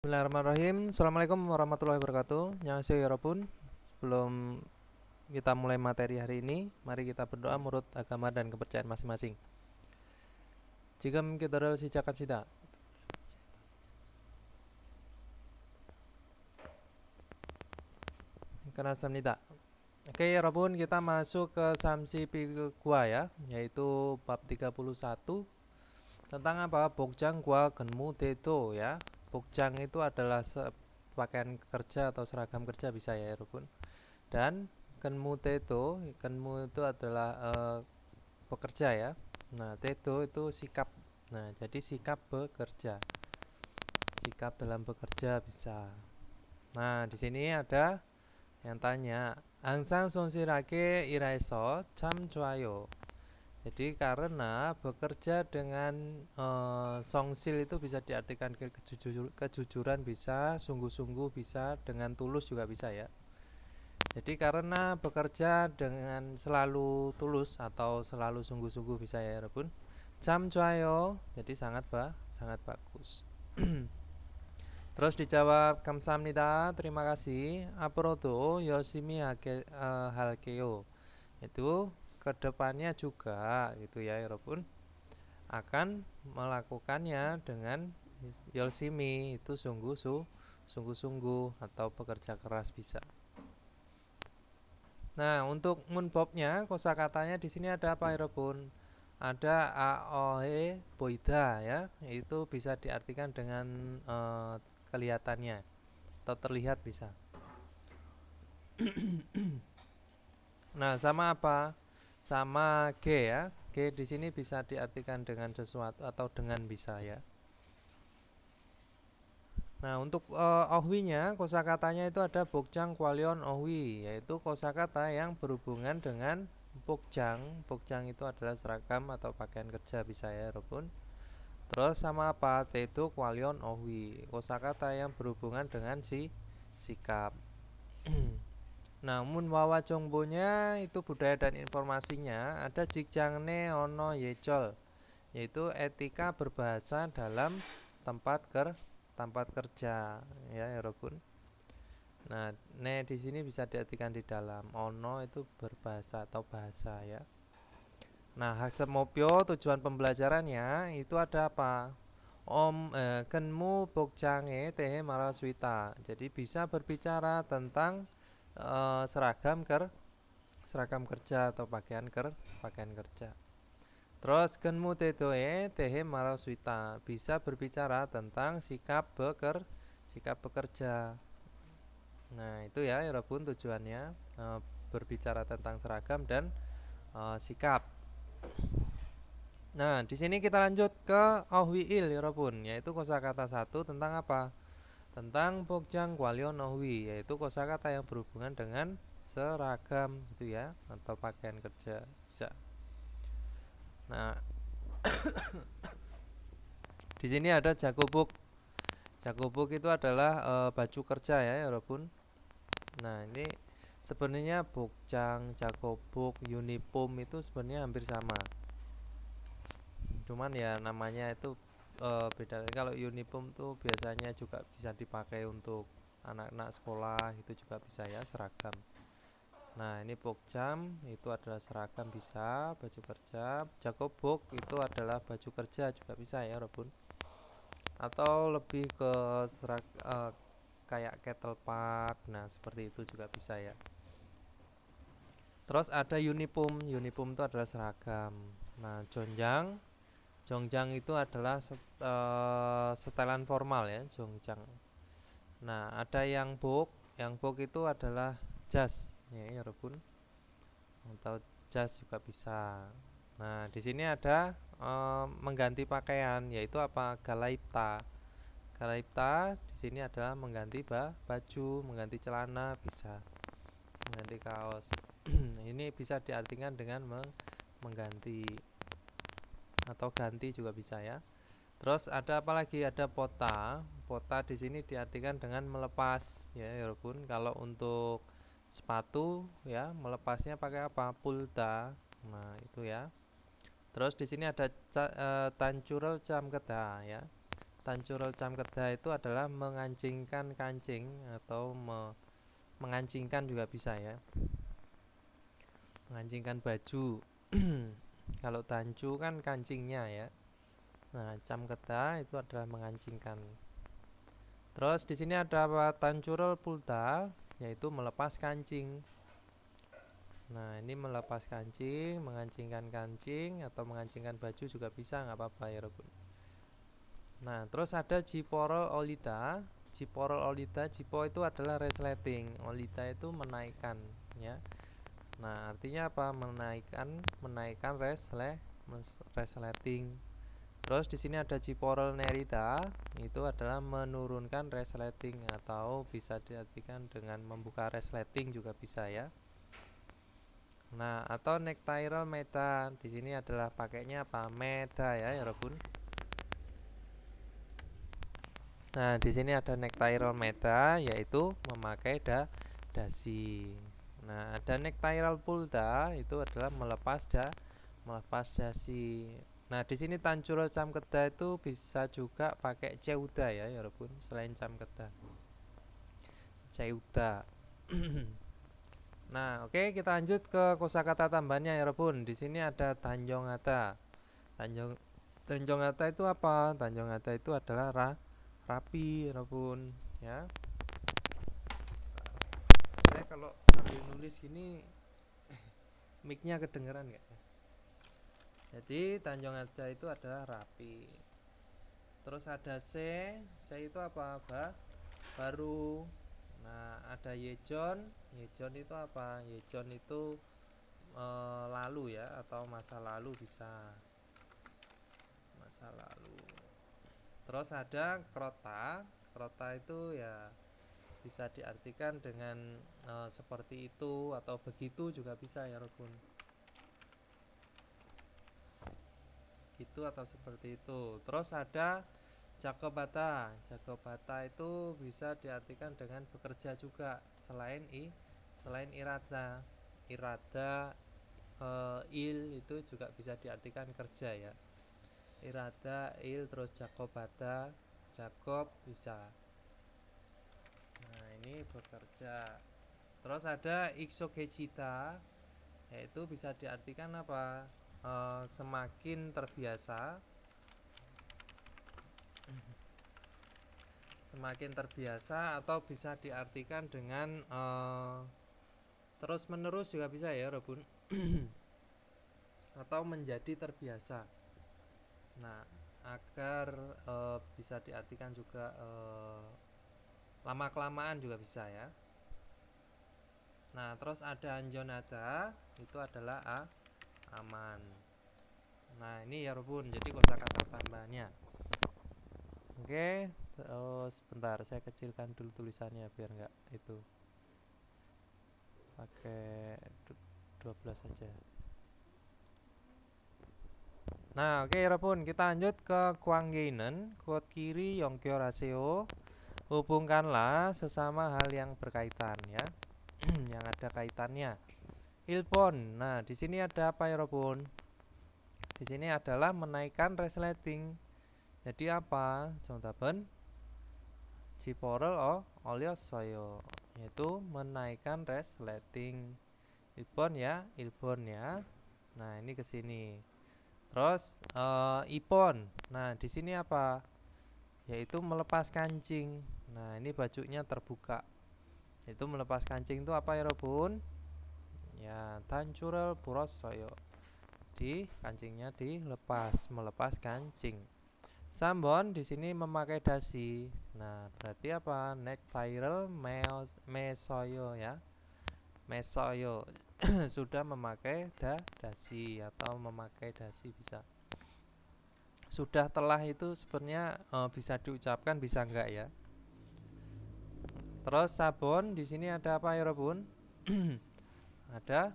Bismillahirrahmanirrahim. Assalamualaikum warahmatullahi wabarakatuh. Annyeonghaseyo yorobun. Sebelum kita mulai materi hari ini, mari kita berdoa menurut agama dan kepercayaan masing-masing. 지금 기도를 시작합시다. Kanasambnida. Oke, 여러분, kita masuk ke Samsi Gua ya, yaitu bab 31 tentang apa? Bokjang Gua Genmu Dedo ya. Bokjang itu adalah pakaian kerja atau seragam kerja bisa ya, Robun. Dan Genmu Dedo, Genmu itu adalah pekerja ya. Nah, Dedo itu sikap. Nah, jadi sikap bekerja. Sikap dalam bekerja bisa. Nah, di sini ada yang tanya, 항상 손실하게 일해서 참 좋아요. Jadi karena bekerja dengan songsil itu bisa diartikan kejujuran bisa, sungguh-sungguh bisa, dengan tulus juga bisa ya. Jadi karena bekerja dengan selalu tulus atau selalu sungguh-sungguh bisa ya, Rabun. 참 좋아요. Jadi sangat bagus. Terus dijawab 감사합니다. Terima kasih. 앞으로도 열심히 할게요. Itu kedepannya juga gitu ya, Robun, akan melakukannya dengan 열심히 itu sungguh-sungguh atau bekerja keras bisa. Nah, untuk munbobnya kosakatanya di sini ada apa, Robun? Ada aohe boida ya, itu bisa diartikan dengan kelihatannya atau terlihat bisa. Nah, sama apa? Sama G ya. G di sini bisa diartikan dengan sesuatu atau dengan bisa ya. Nah, untuk ohwinya kosakatanya itu ada bokjang kwalion ohwi, yaitu kosakata yang berhubungan dengan bokjang. Bokjang itu adalah seragam atau pakaian kerja bisa ya, Robun. Terus sama apa? Tedo kwalion ohwi, kosakata yang berhubungan dengan sikap. Namun wawa jongbonya itu budaya dan informasinya ada jikjangne ono yecol, yaitu etika berbahasa dalam tempat kerja ya, Robun. Nah, ne di sini bisa diartikan di dalam, ono itu berbahasa atau bahasa ya. Nah, hasemopyo tujuan pembelajarannya itu ada apa? Kenmu bokjange tehe maraswita. Jadi bisa berbicara tentang seragam kerja atau pakaian kerja. Terus kenmu tehe maraswita, bisa berbicara tentang sikap bekerja. Nah, itu ya, Robun, tujuannya berbicara tentang seragam dan sikap. Nah, di sini kita lanjut ke ohwiil ya, Robun, yaitu kosakata 1 tentang apa? Tentang bokjang kwalion ohwi, yaitu kosakata yang berhubungan dengan seragam gitu ya, atau pakaian kerja bisa. Nah, di sini ada jakobuk. Jakobuk itu adalah baju kerja ya, Robun. Nah, ini sebenarnya bokjang, jakobuk, uniform itu sebenarnya hampir sama. Cuman ya namanya itu beda. Kalau uniform tuh biasanya juga bisa dipakai untuk anak-anak sekolah, itu juga bisa ya, seragam. Nah, ini bokjam itu adalah seragam bisa, baju kerja. Jakobuk itu adalah baju kerja juga bisa ya, Robun. Atau lebih ke kayak kettle part. Nah, seperti itu juga bisa ya. Terus ada uniform. Uniform itu adalah seragam. Nah, jongjang itu adalah setelan formal ya, jongjang. Nah, ada yang bok. Yang bok itu adalah jas ya, Robun. Atau jas juga bisa. Nah, di sini ada mengganti pakaian, yaitu apa? Galaipta. Galaipta di sini adalah mengganti baju, mengganti celana bisa, mengganti kaos. Ini bisa diartikan dengan mengganti atau ganti juga bisa ya. Terus ada apa lagi? Ada pota. Pota di sini diartikan dengan melepas ya, Robun. Kalau untuk sepatu ya, melepasnya pakai apa? Pulta. Nah, itu ya. Terus di sini ada tancurel jam keda ya. Tancurul cam kedah itu adalah mengancingkan kancing atau mengancingkan juga bisa ya. Mengancingkan baju. Kalau tancu kan kancingnya ya. Nah, cam kedah itu adalah mengancingkan. Terus di sini ada apa? Tancurul pulta, yaitu melepas kancing. Nah, ini melepas kancing, mengancingkan kancing atau mengancingkan baju juga bisa, nggak apa-apa ya, Robun. Nah, terus ada jiporol olita. Jiporol olita, jipo itu adalah resleting, olita itu menaikkan, ya. Nah, artinya apa? Menaikkan resleting. Terus di sini ada jiporol nerita, itu adalah menurunkan resleting atau bisa diartikan dengan membuka resleting juga bisa ya. Nah, atau nektairol meta, di sini adalah pakainya apa? Meta ya, Robun. Nah, di sini ada nektairol meta, yaitu memakai dasi. Nah, ada nektairol pulta, itu adalah melepas dasi. Nah, di sini tancurul cam kedah itu bisa juga pakai ceuda ya, Robun. Selain cam kedah, ceuda. Nah, oke, kita lanjut ke kosakata tambahannya ya, Robun. Di sini ada tanjongata. Tanjongata itu apa? Tanjongata itu adalah rapi, Robun, ya. Saya kalau sambil nulis gini mic-nya kedengeran nggak ya? Jadi tanjongata itu adalah rapi. Terus ada C itu apa? Baru. Nah, ada yejon. Yejon itu apa? Yejon itu lalu ya, atau masa lalu bisa. Masa lalu. Terus ada krota. Krota itu ya bisa diartikan dengan seperti itu atau begitu juga bisa ya, Robun. Gitu atau seperti itu. Terus ada jakobata. Jakobata itu bisa diartikan dengan bekerja juga selain irada. Irada il itu juga bisa diartikan kerja ya. Irada, il, terus jakobata, jakob bisa. Nah, ini bekerja. Terus ada iksokecita, yaitu bisa diartikan apa? Semakin terbiasa. Semakin terbiasa atau bisa diartikan dengan terus menerus juga bisa ya, Robun. Atau menjadi terbiasa. Nah, agar bisa diartikan juga lama kelamaan juga bisa ya. Nah, terus ada anjonada, itu adalah aman. Nah, ini ya, Robun, jadi kosakata tambahannya. Oke, terus bentar saya kecilkan dulu tulisannya biar nggak itu pakai 12 saja. Nah, oke, Robun, kita lanjut ke Kwanggeinen, quote kiri Yongkyo Raseo. Hubungkanlah sesama hal yang berkaitan ya. Yang ada kaitannya. Ilpon. Nah, di sini ada apa ya, Robun? Di sini adalah menaikkan resleting. Jadi apa? Contohnya jiporol oliosoyo, yaitu menaikkan resleting. Ilpon ya. Nah, ini ke sini. Terus ipon. Nah, di sini apa? Yaitu melepas kancing. Nah, ini bajunya terbuka. Itu melepas kancing itu apa ya, Robun? Ya, tancurel purosoyo. Di kancingnya dilepas, melepas kancing. Sambon di sini memakai dasi. Nah, berarti apa? Nektairel mesoyo ya. Mesoyo sudah memakai dasi atau memakai dasi bisa. Sudah telah itu sebenarnya bisa diucapkan bisa enggak ya. Terus sabon di sini ada apa ya, Robun? Ada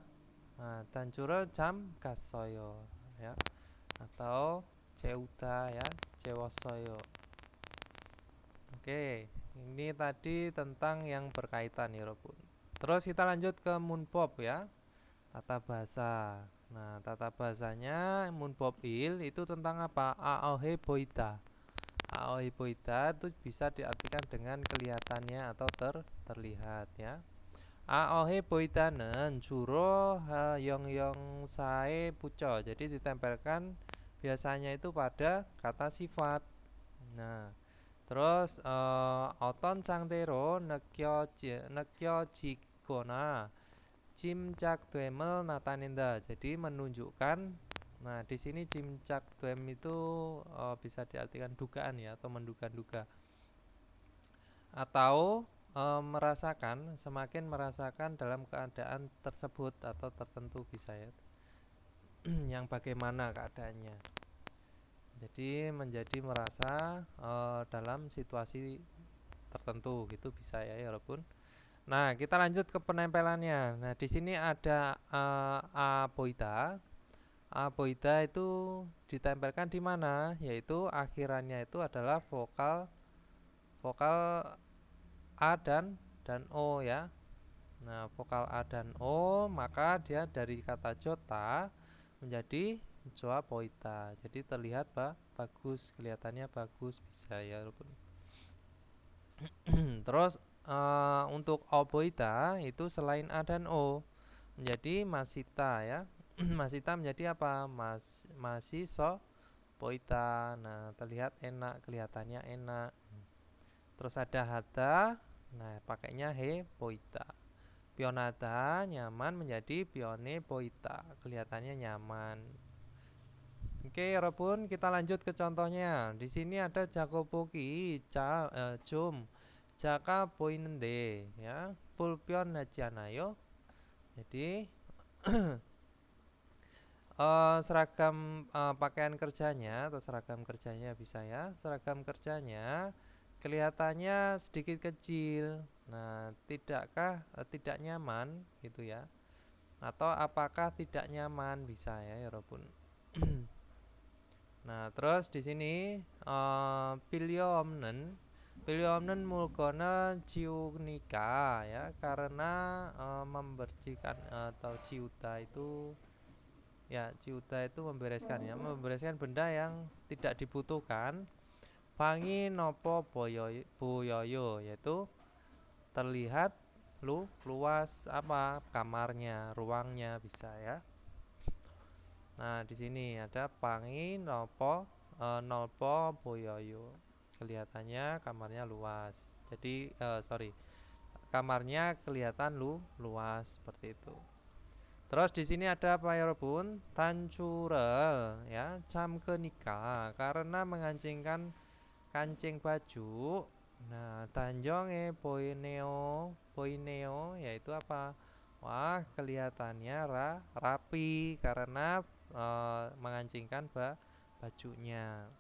tancuro jam kasoyo ya, atau ceuta ya, cewosoyo. Oke, ini tadi tentang yang berkaitan ya, Robun. Terus kita lanjut ke munpop ya, tata bahasa. Nah, tata bahasanya munpop il itu tentang apa? Aohe boita. Aoi boida itu bisa diartikan dengan kelihatannya atau terlihat ya. Aohe boidanen juro hayong sae puco. Jadi ditempelkan biasanya itu pada kata sifat. Nah, terus oton sangtero nekyo jigona cimcak dwemel natanenda. Jadi menunjukkan. Nah, di sini cimcak dwem itu bisa diartikan dugaan ya atau menduga-duga. Atau merasakan, semakin merasakan dalam keadaan tersebut atau tertentu bisa ya. Yang bagaimana keadaannya. Jadi menjadi merasa dalam situasi tertentu gitu bisa ya walaupun. Nah, kita lanjut ke penempelannya. Nah, di sini ada aboida. Aboida itu ditempelkan di mana? Yaitu akhirannya itu adalah vokal A dan O ya. Nah, vokal A dan O maka dia dari kata jota menjadi joa poita. Jadi terlihat bagus, kelihatannya bagus bisa ya walaupun. Terus untuk oboita itu selain A dan O menjadi masita ya. Masita menjadi apa? Masih so poita. Nah, terlihat enak, kelihatannya enak. Terus ada hada, nah pakainya he poita. Pionada nyaman menjadi pione poita, kelihatannya nyaman. Oke, walaupun kita lanjut ke contohnya. Di sini ada Jakoboki, Jum, Jaka poinende, ya, pulpion najanayo. Jadi seragam pakaian kerjanya atau seragam kerjanya bisa ya. Seragam kerjanya kelihatannya sedikit kecil. Nah, tidakkah tidak nyaman gitu ya? Atau apakah tidak nyaman bisa ya, walaupun. Nah, terus di sini Piliomnen mulkona ciunika ya, karena membersihkan atau ciuta itu ya, ciuta itu membereskan ya, membereskan benda yang tidak dibutuhkan. Pangi nopo boyoyo yaitu terlihat luas apa kamarnya, ruangnya bisa ya. Nah, di sini ada pangi nopo nolpo boyoyo. Kelihatannya kamarnya luas. Jadi kamarnya kelihatan luas seperti itu. Terus di sini ada apa ya Robun? Tancurel ya, cam kenika karena mengancingkan kancing baju. Nah, tanjonge poineo yaitu apa? Wah, kelihatannya rapi karena mengancingkan bajunya.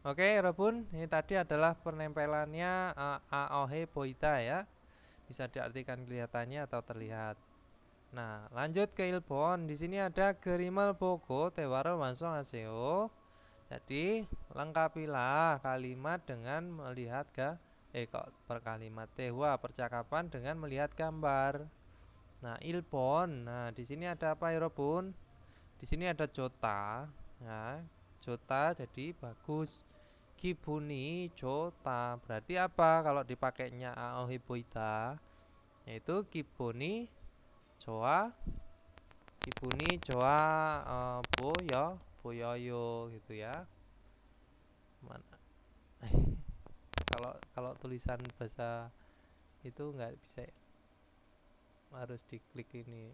Oke, Robun, ini tadi adalah penempelannya aohe boita ya. Bisa diartikan kelihatannya atau terlihat. Nah, lanjut ke Ilpon. Di sini ada gerimal bogo tewaro wansong aseo. Jadi lengkapilah kalimat dengan melihat berkalimat tehwa percakapan dengan melihat gambar. Nah, Ilpon. Nah, di sini ada apa ya, Robun? Di sini ada jota. Ya, jota jadi bagus. Kibuni jota. Berarti apa kalau dipakainya aohiboita? Yaitu kibuni joa boyoyo gitu ya. Mana? Kalau tulisan bahasa itu nggak bisa ya. Harus diklik ini.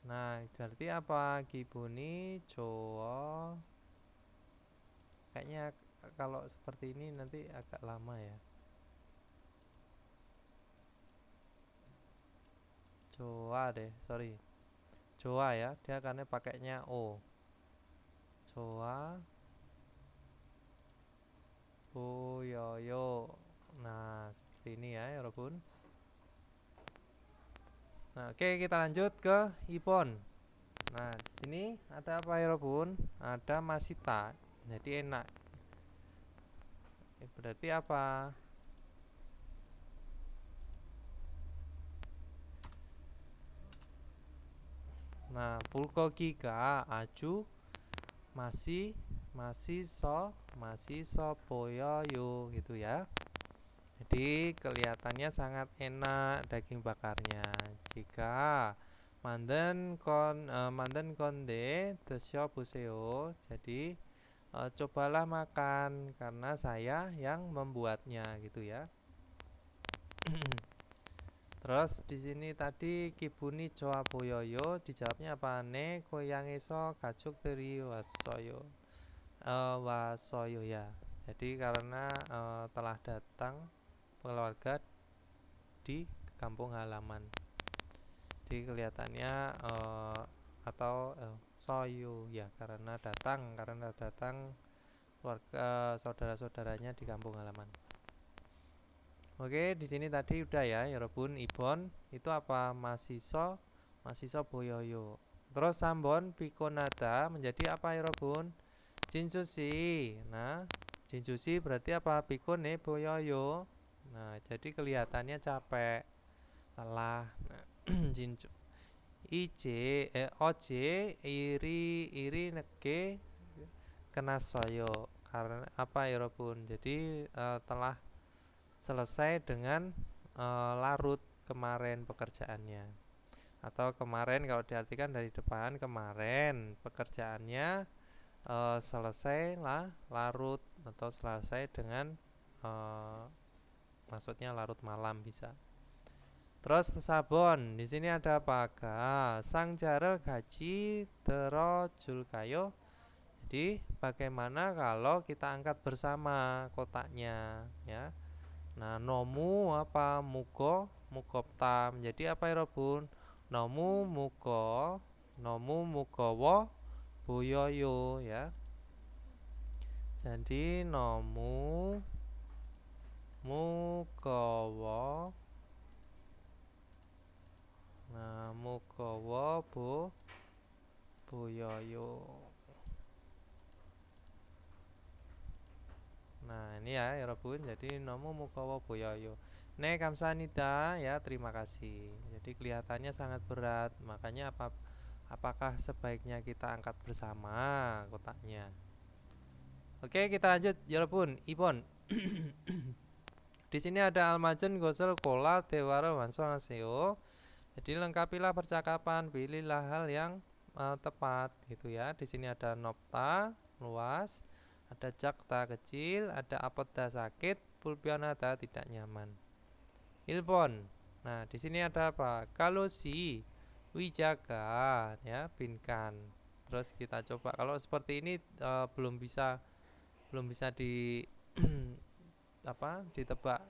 Nah, berarti apa? Kibuni jowo. Kayaknya kalau seperti ini nanti agak lama ya. Joa deh, sorry. Joa ya, dia karena pakainya O. Joa boyoyo. Nah, seperti ini ya, Robun. Nah, oke, kita lanjut ke Ipon. Nah, di sini ada apa ya, Robun? Ada masita. Jadi enak. Berarti apa? Nah, bulgogi가 아주 masih boyoyo gitu ya. Jadi kelihatannya sangat enak daging bakarnya. Jika mandan konde 드셔보세요. Jadi cobalah makan karena saya yang membuatnya gitu ya. Terus di sini tadi 기분이 좋아 보여요. dijawabnya apa? 네, 고향에서 가족들이 왔어요. Wasoyo ya. Jadi karena telah datang keluarga di kampung halaman. Jadi kelihatannya atau soyo ya karena datang keluarga saudara-saudaranya di kampung halaman. Oke, di sini tadi udah ya, 여러분. Ibon itu apa? Masiso boyoyo. Terus sambon pikonada menjadi apa, 여러분? Jinsushi. Nah, jinsushi berarti apa? Pikone boyoyo. Nah, jadi kelihatannya capek, lelah. Nah, jinju. Oje iri neke kena soyo. Karena apa, 여러분? Jadi telah selesai dengan larut kemarin pekerjaannya. Atau kemarin kalau diartikan dari depan, kemarin pekerjaannya selesai lah larut atau selesai dengan maksudnya larut malam bisa. Terus sabon di sini ada apa? Sangjarel gaji terojulkayo. Jadi bagaimana kalau kita angkat bersama kotaknya ya? Nah, nomu apa? Mugopta menjadi apa, 여러분? Nomu mugowo boyoyo ya. Jadi nomu mugowo. Nah, mugowo boyoyo. Nah, ini ya, 여러분. Jadi nomu mugowo boyoyo. Ne kamsanida ya, terima kasih. Jadi kelihatannya sangat berat, makanya apakah sebaiknya kita angkat bersama kotaknya? Oke, kita lanjut, 여러분. Ibon. Di sini ada almajen gosel kola dewara wansoaseo. Jadi lengkapilah percakapan, pilihlah hal yang tepat gitu ya. Di sini ada nopta luas, ada jakta kecil, ada apodda sakit, pulpionada tidak nyaman. Ilpon. Nah, di sini ada apa? Kalau si wijaga ya, pinkan. Terus kita coba kalau seperti ini belum bisa di ditebak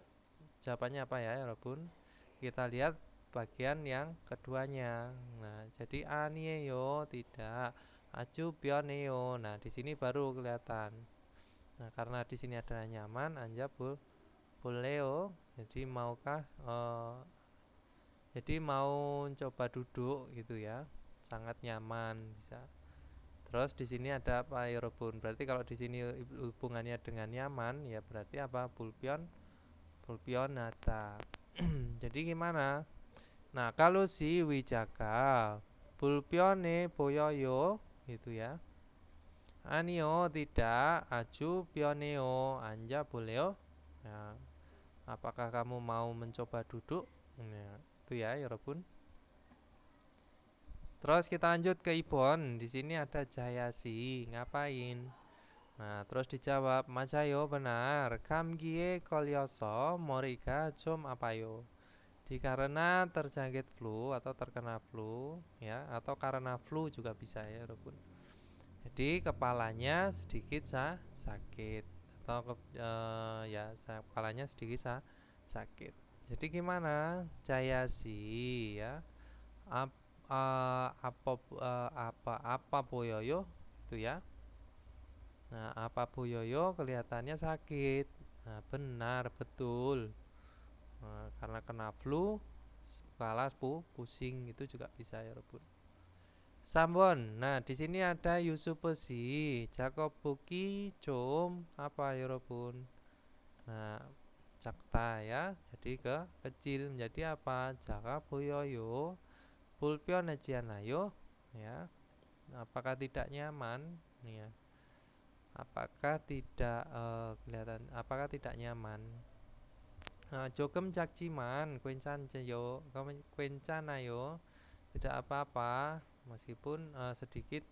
jawabannya apa ya, walaupun kita lihat bagian yang keduanya. Nah, jadi anieyo tidak, aju pioneo. Nah, di sini baru kelihatan. Nah, karena di sini ada nyaman, anja boleo. Jadi maukah jadi mau coba duduk gitu ya. Sangat nyaman bisa. Terus di sini ada apa, Yorobun? Berarti kalau di sini hubungannya dengan nyaman, ya berarti apa? Pulpionata. Jadi gimana? Nah, kalau si wijaka, pulpione boyoyo, gitu ya. Anio tidak, aju pioneo, anja boleo. Nah, apakah kamu mau mencoba duduk? Nah, itu ya, Yorobun. Terus kita lanjut ke Ibon. Di sini ada Jayasi, ngapain? Nah, terus dijawab, Macayo benar. Kamgie kolyoso moriga jom apayo. Karena terjangkit flu atau terkena flu, ya, atau karena flu juga bisa ya, Robun. Jadi kepalanya sedikit sakit atau ya kepalanya sedikit sakit. Jadi gimana? Jayasi ya. Apa boyoyo itu ya. Nah, apa boyoyo kelihatannya sakit. Nah, benar betul. Nah, karena kena flu, kepala pusing itu juga bisa ya, Rebun. Sambon. Nah, di sini ada Yusupesi, Jakobuki, Com, apa ya, Rebun? Nah, Jakta ya. Jadi kecil menjadi apa? Jaka boyoyo. Pulpion ajianayo. ya. Apakah tidak nyaman? Ya. Apakah tidak kelihatan? Apakah tidak nyaman? 조금 작지만 괜찮아요. 괜찮아요. Tidak apa-apa, meskipun sedikit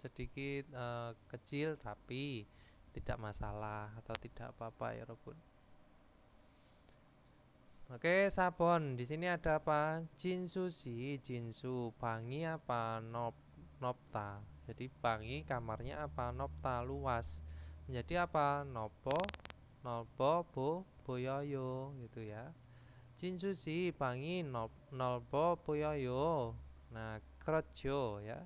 sedikit kecil tapi tidak masalah atau tidak apa-apa ya Robun. Oke, sabon. Di sini ada apa? Jinsu sih, jinsu. Bangi apa? Nopta. Jadi bangi kamarnya apa? Nopta luas. Menjadi apa? Nopo boyoyo gitu ya. Jinsu sih bangi nolbo boyoyo. Nah, kerjo ya.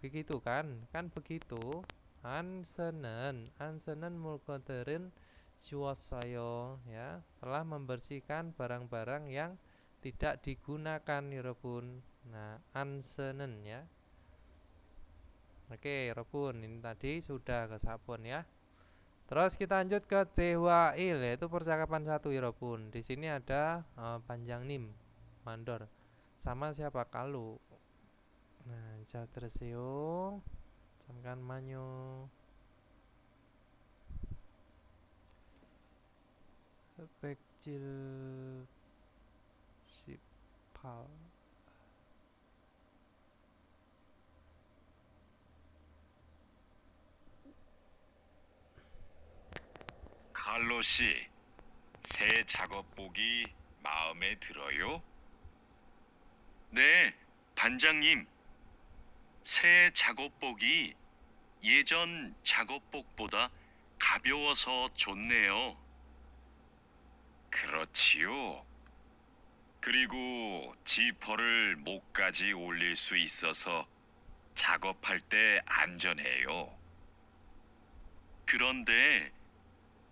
Begitu kan? Kan begitu. Ansenen mulkoterin juwasayo ya, telah membersihkan barang-barang yang tidak digunakan ya Robun. Nah, ansenen ya. Oke, Robun, ini tadi sudah ke sabun ya. Terus kita lanjut ke Dewail, yaitu percakapan satu ya Robun. Di sini ada panjang nim, mandor. Sama siapa? Kalu. Nah, terseyo. Camkan manyo. Pekcil sipal. 칼로 씨, 새 작업복이 마음에 들어요? 네, 반장님. 새 작업복이 예전 작업복보다 가벼워서 좋네요. 그렇지요. 그리고 지퍼를 목까지 올릴 수 있어서 작업할 때 안전해요. 그런데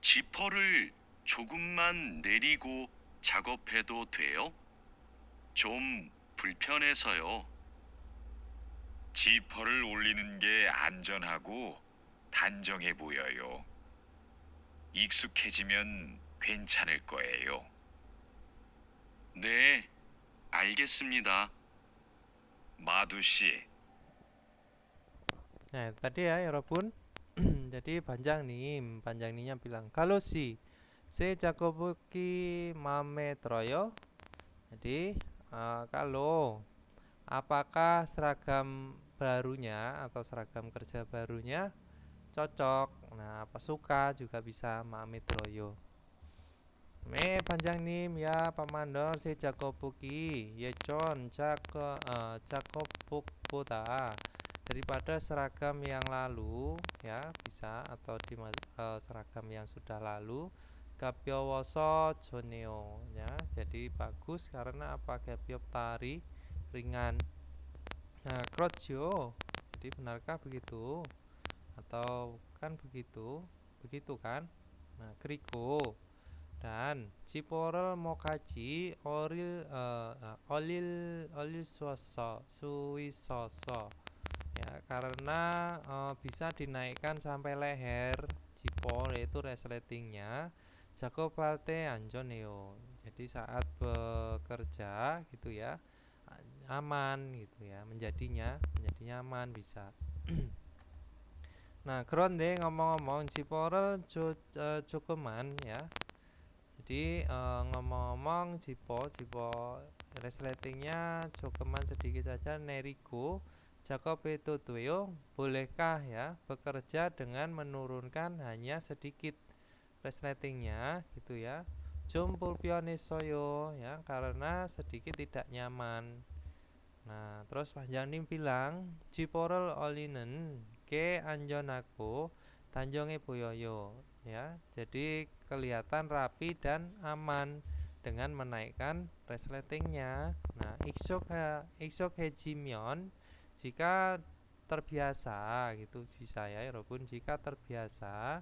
지퍼를 조금만 내리고 작업해도 돼요? 좀 불편해서요. 지퍼를 올리는 게 안전하고 단정해 보여요. 익숙해지면 괜찮을 거예요. 네, 알겠습니다. 마두 씨. Nah, tadi ya Robun. Jadi panjang nimnya bilang kalau si se jakobuki mame troyo. Jadi kalau apakah seragam barunya atau seragam kerja barunya cocok. Nah, apa suka juga bisa mame troyo. Panjang nim ya pamandor se jakobuki yechon jakobuk boda daripada seragam yang lalu ya bisa atau di seragam yang sudah lalu gapyowoso joneo ya, jadi bagus karena apa? Gapyop tari ringan. Nah, krojo, jadi benarkah begitu atau kan begitu kan? Nah, kriko dan ciporel mokaji olil suisoso ya, karena bisa dinaikkan sampai leher. Cipol yaitu resletingnya Jakobalte Anjoneo, jadi saat bekerja gitu ya aman gitu ya, menjadi nyaman bisa. Nah, kronde ngomong-ngomong ciporel cukuman ya. Jadi ngomong-ngomong cipo resletingnya cukuman sedikit saja. Nerigo Jakob itu tuyo, bolehkah ya bekerja dengan menurunkan hanya sedikit resletingnya gitu ya. Jumpul pionisoyo ya, karena sedikit tidak nyaman. Nah, terus panjang nim bilang ciporel olinen ke anjonaku tanjonge boyoyo ya. Jadi kelihatan rapi dan aman dengan menaikkan resletingnya. Nah, iksok hejimion jika terbiasa gitu sih saya ya Robun, jika terbiasa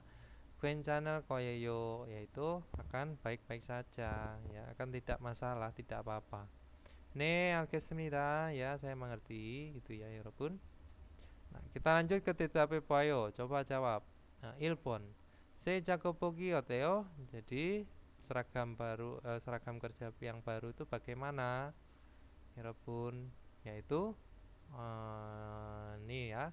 channel koyeyo yaitu akan baik-baik saja ya, akan tidak masalah, tidak apa-apa. 알겠습니다. Ya, saya mengerti gitu ya 여러분. Nah, kita lanjut ke TTP Payo. Coba jawab. Nah, Ilpon. Se jagopogi oteo. Jadi seragam baru seragam kerja yang baru itu bagaimana? Yaitu Ini ya,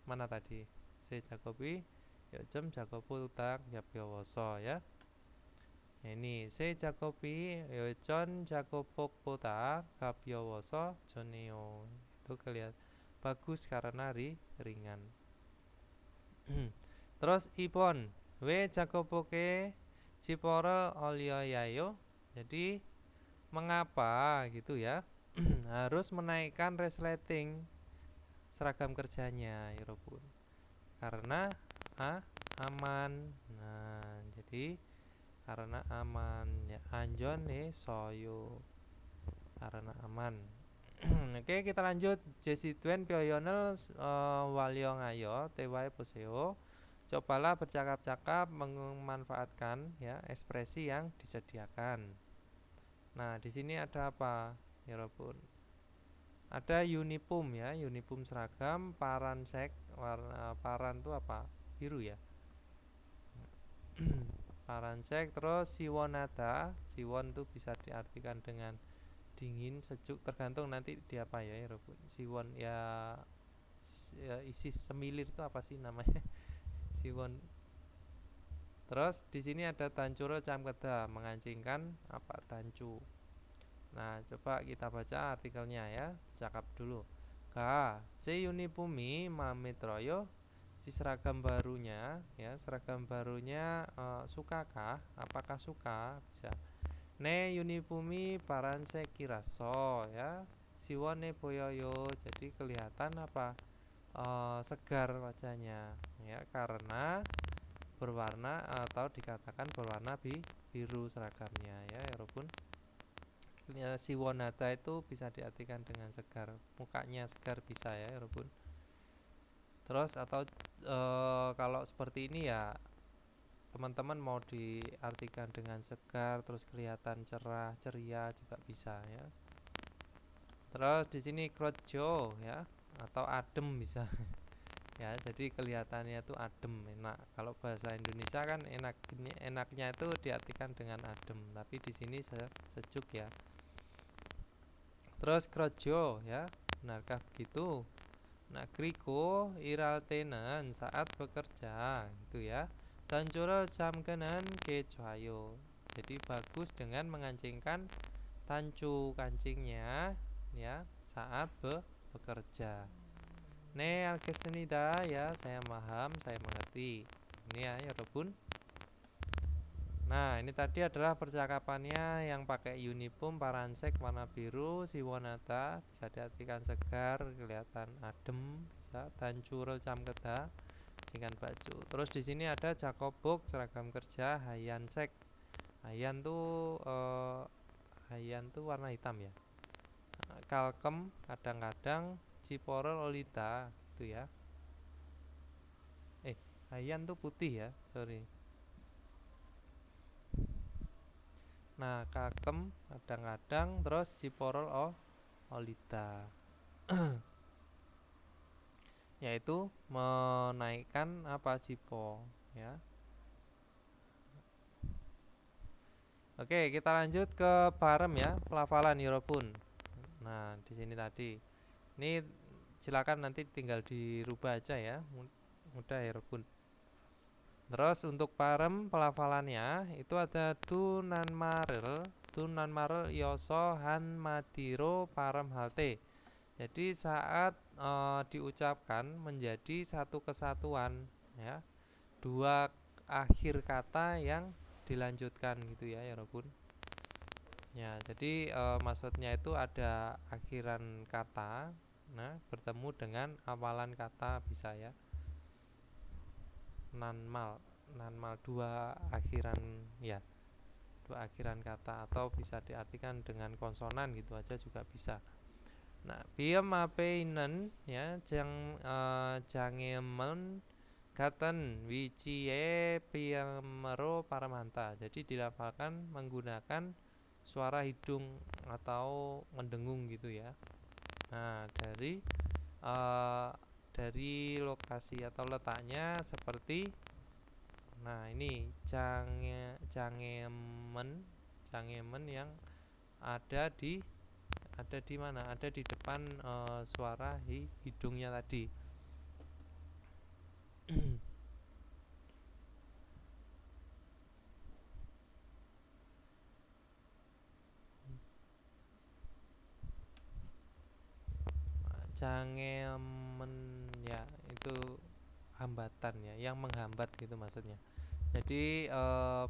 mana tadi? Se Jakobi yojem Jakobu tak yapyowoso ya. Ini se Jakobi yojon Jakobok pota kapyowoso joneo. Itu kelihatan bagus karena ringan. Terus ipon we Jakoboke ciporo olioyayo. Jadi mengapa gitu ya? Harus menaikkan resleting seragam kerjanya ya Robun. Karena aman. Nah, jadi karena aman ya anjon nih soyo karena aman. Oke, kita lanjut. Jesi Twen Pioyonel Waliong Ayo Tewae Poseo. Cobalah bercakap-cakap memanfaatkan ya ekspresi yang disediakan. Nah, di sini ada apa? Ya Robun. Ada unipum ya, unipum seragam, paransek, warna paran itu apa? Biru ya. Paransek, terus siwonada, siwon itu bisa diartikan dengan dingin, sejuk, tergantung nanti di apa ya, Robun. Siwon ya, isi semilir itu apa sih namanya? Siwon. Terus di sini ada tancuro camkeda, mengancingkan apa tancu. Nah, coba kita baca artikelnya ya. Cakap dulu. Se unipumi Mamitroyo di seragam barunya ya, seragam barunya sukakah? Apakah suka? Bisa. Ne unipumi paranse kiraso ya. Siwone boyoyo. Jadi kelihatan apa? Segar wajahnya ya, karena berwarna atau dikatakan berwarna biru seragamnya ya, walaupun siwonata itu bisa diartikan dengan segar, mukanya segar bisa ya, walaupun terus atau kalau seperti ini ya teman-teman mau diartikan dengan segar terus kelihatan cerah ceria juga bisa ya. Terus di sini krojo ya atau adem bisa ya, jadi kelihatannya itu adem enak. Kalau bahasa Indonesia kan enaknya itu diartikan dengan adem, tapi di sini sejuk ya. Terus krojo ya, benarkah begitu? Nah, kriko iraltenen saat bekerja gitu ya. Dan curo jamkenen kecohayo. Jadi bagus dengan mengancingkan tancu kancingnya ya saat bekerja. Ne alkesnida ya, saya paham, saya mengerti. Ini ya Robun. Nah, ini tadi adalah percakapannya yang pakai unipum paransek warna biru, siwonata bisa diartikan segar, kelihatan adem, bisa tancurul camkeda, jingkan baju. Terus di sini ada jakobok seragam kerja hayansek. Hayan tuh warna hitam ya. Kalkem kadang-kadang ciporol olita itu ya. Hayan tuh putih ya, sorry. Nah, kakem kadang-kadang terus ciporol olita. Yaitu menaikkan apa cipo ya. Oke, kita lanjut ke parem ya, pelafalan Yorobun. Nah, di sini tadi. Ini silakan nanti tinggal dirubah aja ya. Mudah ya, Yorobun. Terus untuk parem pelafalannya itu ada tunanmarel yoso han madiro parem halte. Jadi saat diucapkan menjadi satu kesatuan ya, dua akhir kata yang dilanjutkan gitu ya Robun. Ya, jadi maksudnya itu ada akhiran kata, nah bertemu dengan awalan kata bisa ya. Nanmal dua akhiran ya, dua akhiran kata atau bisa diartikan dengan konsonan gitu aja juga bisa. Nah, piem apeinen ya jangemen gaten wicie piemero paramanta. Jadi dilafalkan menggunakan suara hidung atau mendengung gitu ya. Nah, dari lokasi atau letaknya seperti ini jangemen yang ada di ada di mana? Ada di depan suara hidungnya tadi. Jangemen ya, itu hambatan ya, yang menghambat gitu maksudnya. Jadi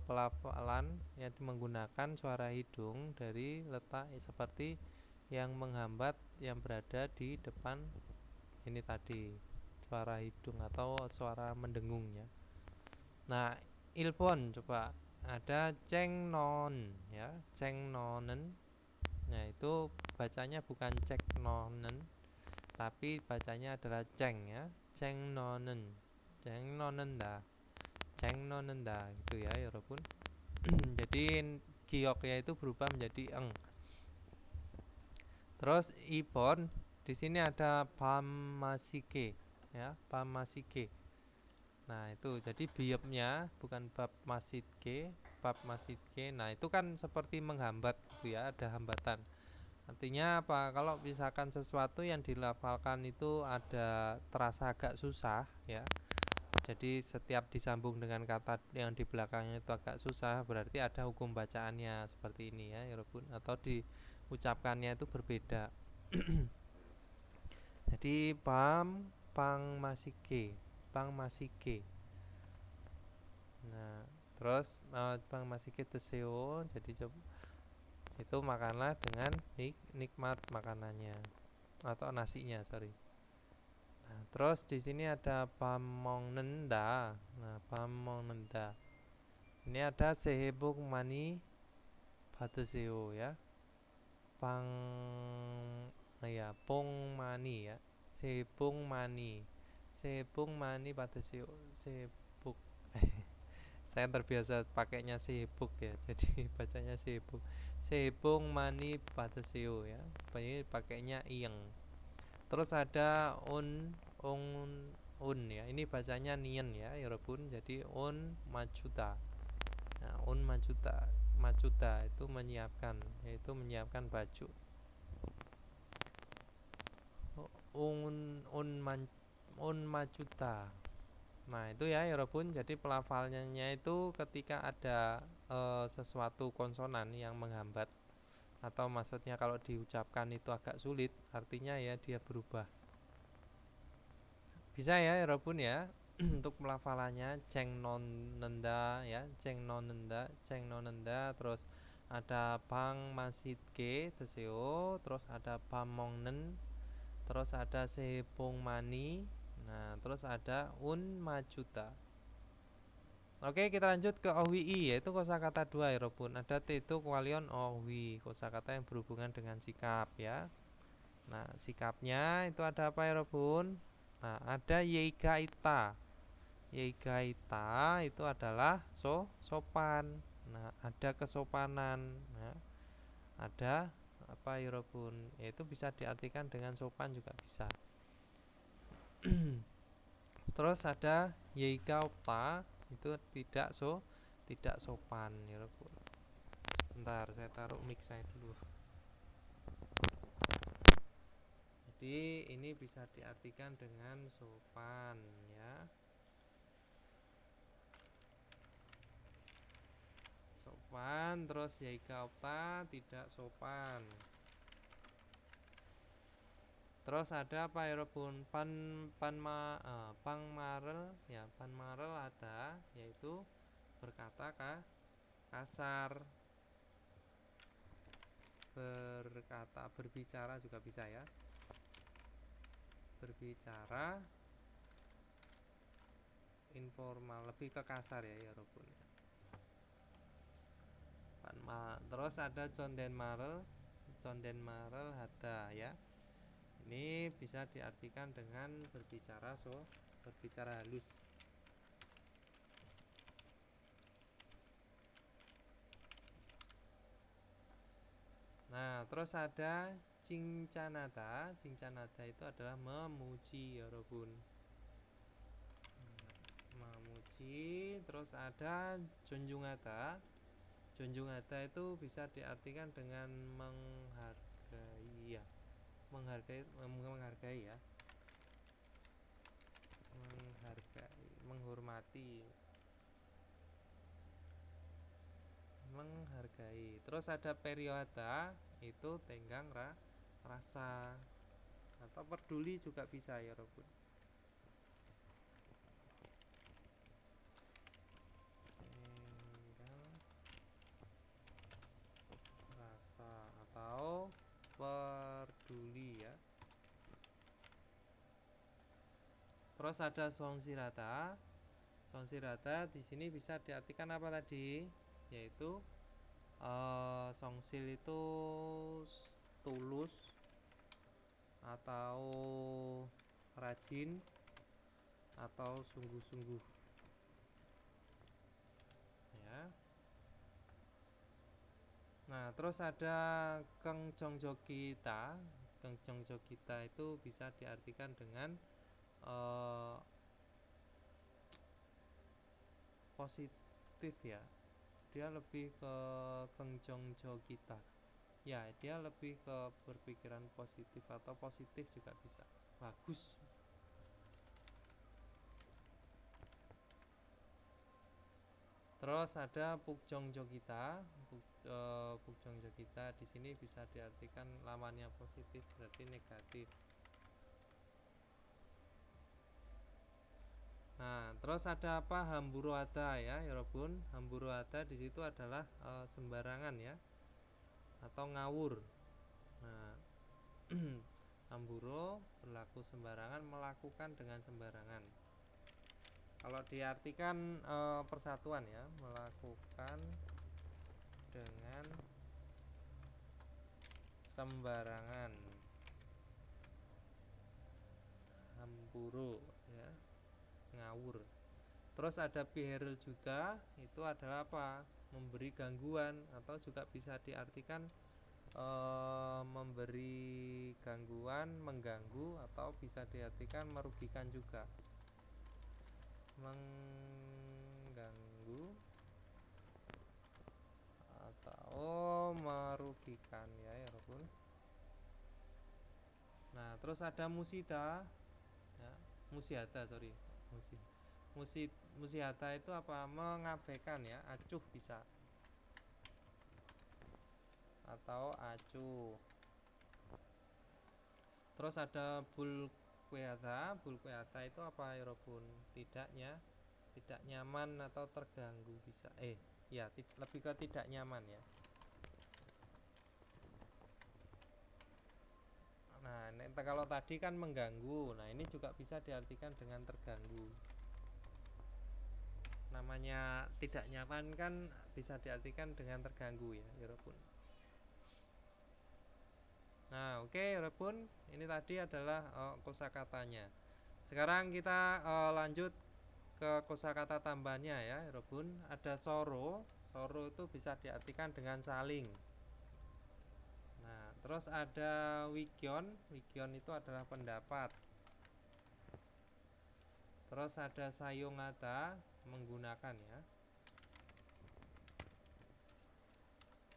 pelafalan yang menggunakan suara hidung dari letak seperti yang menghambat yang berada di depan ini tadi, suara hidung atau suara mendengungnya. Nah, ilpon coba ada ceng non ya, ceng nonen. Nah, itu bacanya bukan cek nonen, tapi bacanya adalah ceng ya, ceng nonen, ceng nonen dah, ceng nonen dah gitu ya, 여러분. Jadi gioknya itu berubah menjadi eng. Terus ibon di sini ada pamasike ya, pamasike. Nah, itu jadi biopnya bukan bab masjidke, bab masjidke. Nah, itu kan seperti menghambat gitu ya, ada hambatan. Artinya apa? Kalau misalkan sesuatu yang dilafalkan itu ada terasa agak susah ya. Jadi setiap disambung dengan kata yang di belakangnya itu agak susah, berarti ada hukum bacaannya seperti ini ya, Yorobun. Atau diucapkannya itu berbeda. Jadi pang masike, pang masike. Nah, terus pang masike teseo. Jadi coba itu makanlah dengan nikmat makanannya atau nasinya, sorry. Nah, terus di sini ada pamongnenda. Nah, pamongnenda. Ini ada sehebuk mani 받으세요 ya. Pang ya, pong mani ya. Sehebung mani. Sehebung mani 받으세요. Sehebuk. Saya terbiasa pakainya sehebuk ya. Jadi bacanya sehebuk. Sehebung mani 받으세요 ya. Ini pakainya iyeng. Terus ada un ya. Ini bacanya nien ya, 여러분. Jadi un majuta. Nah, un majuta. Majuta itu menyiapkan, yaitu menyiapkan baju. Un majuta. Nah, itu ya, 여러분. Jadi pelafalnya itu ketika ada sesuatu konsonan yang menghambat atau maksudnya kalau diucapkan itu agak sulit, artinya ya dia berubah. Bisa ya, Robun ya. Untuk pelafalannya ceng non nenda ya, ceng non nenda, ceng non nenda, terus ada pang masitke teseo, terus ada pamongnen, terus ada sepung mani, nah terus ada un majuta. Oke, kita lanjut ke OWI, yaitu kosakata 2 ya, Robun. Ada teto kualion OWI, kosakata yang berhubungan dengan sikap ya. Nah, sikapnya itu ada apa ya, Robun? Nah, ada yeigaita. Yeigaita itu adalah sopan. Nah, ada kesopanan. Nah, ada apa ya, Robun? Yaitu bisa diartikan dengan sopan juga bisa. Terus ada yeigauta itu tidak sopan ya, Robun. Bentar, saya taruh mic saya dulu. Jadi ini bisa diartikan dengan sopan ya. Sopan, terus yaikaupta tidak sopan. Terus ada apa ya, Robun? Pangmarel ya, pangmarel ada, yaitu berkata kasar. Berbicara juga bisa ya. Berbicara informal, lebih ke kasar ya, Robun. Terus ada condenmarel ada ya. Ini bisa diartikan dengan berbicara halus. Nah, terus ada cinccanata. Cinccanata itu adalah memuji ya, Robun. Memuji. Terus ada junjungata. Junjungata itu bisa diartikan dengan menghargai menghargai ya, menghargai, menghormati, menghargai. Terus ada periwata, itu tenggang rasa atau peduli juga bisa ya Robun. Tenggang rasa atau peduli ya. Terus ada songsirata. Songsirata di sini bisa diartikan apa tadi? Yaitu songsil itu tulus atau rajin atau sungguh-sungguh ya. Nah, terus ada kengjongjokita. Kengjongjokita itu bisa diartikan dengan positif ya. Dia lebih ke kengjongjokita. Ya, dia lebih ke berpikiran positif atau positif juga bisa. Bagus. Terus ada pukjongjogita. Pukjongjogita di sini bisa diartikan lawannya positif berarti negatif. Nah, terus ada apa? Hamburoata ya, Robun. Hamburoata di situ adalah sembarangan ya, atau ngawur. Nah, hamburo berlaku sembarangan, melakukan dengan sembarangan. Kalau diartikan persatuan ya, melakukan dengan sembarangan. Hamburo ya, ngawur. Terus ada piherel juta, itu adalah apa? Memberi gangguan atau juga bisa diartikan memberi gangguan, mengganggu, atau bisa diartikan merugikan juga. Mengganggu atau merugikan ya Robun. Nah, terus ada musida ya, musiata sorry, musiata itu apa? Mengabaikan ya, acuh bisa, atau acuh. Terus ada bulkweata. Bulkweata itu apa ya Robun? Tidak nyaman atau terganggu bisa. Ya, lebih ke tidak nyaman ya. Nah, kalau tadi kan mengganggu. Nah, ini juga bisa diartikan dengan terganggu. Namanya tidak nyaman kan bisa diartikan dengan terganggu ya, Robun. Nah, oke, Robun. Ini tadi adalah kosakatanya. Sekarang kita lanjut ke kosakata tambahannya ya, Robun. Ada soro. Soro itu bisa diartikan dengan saling. Nah, terus ada wikyon. Wikyon itu adalah pendapat. Terus ada sayongata, menggunakan ya.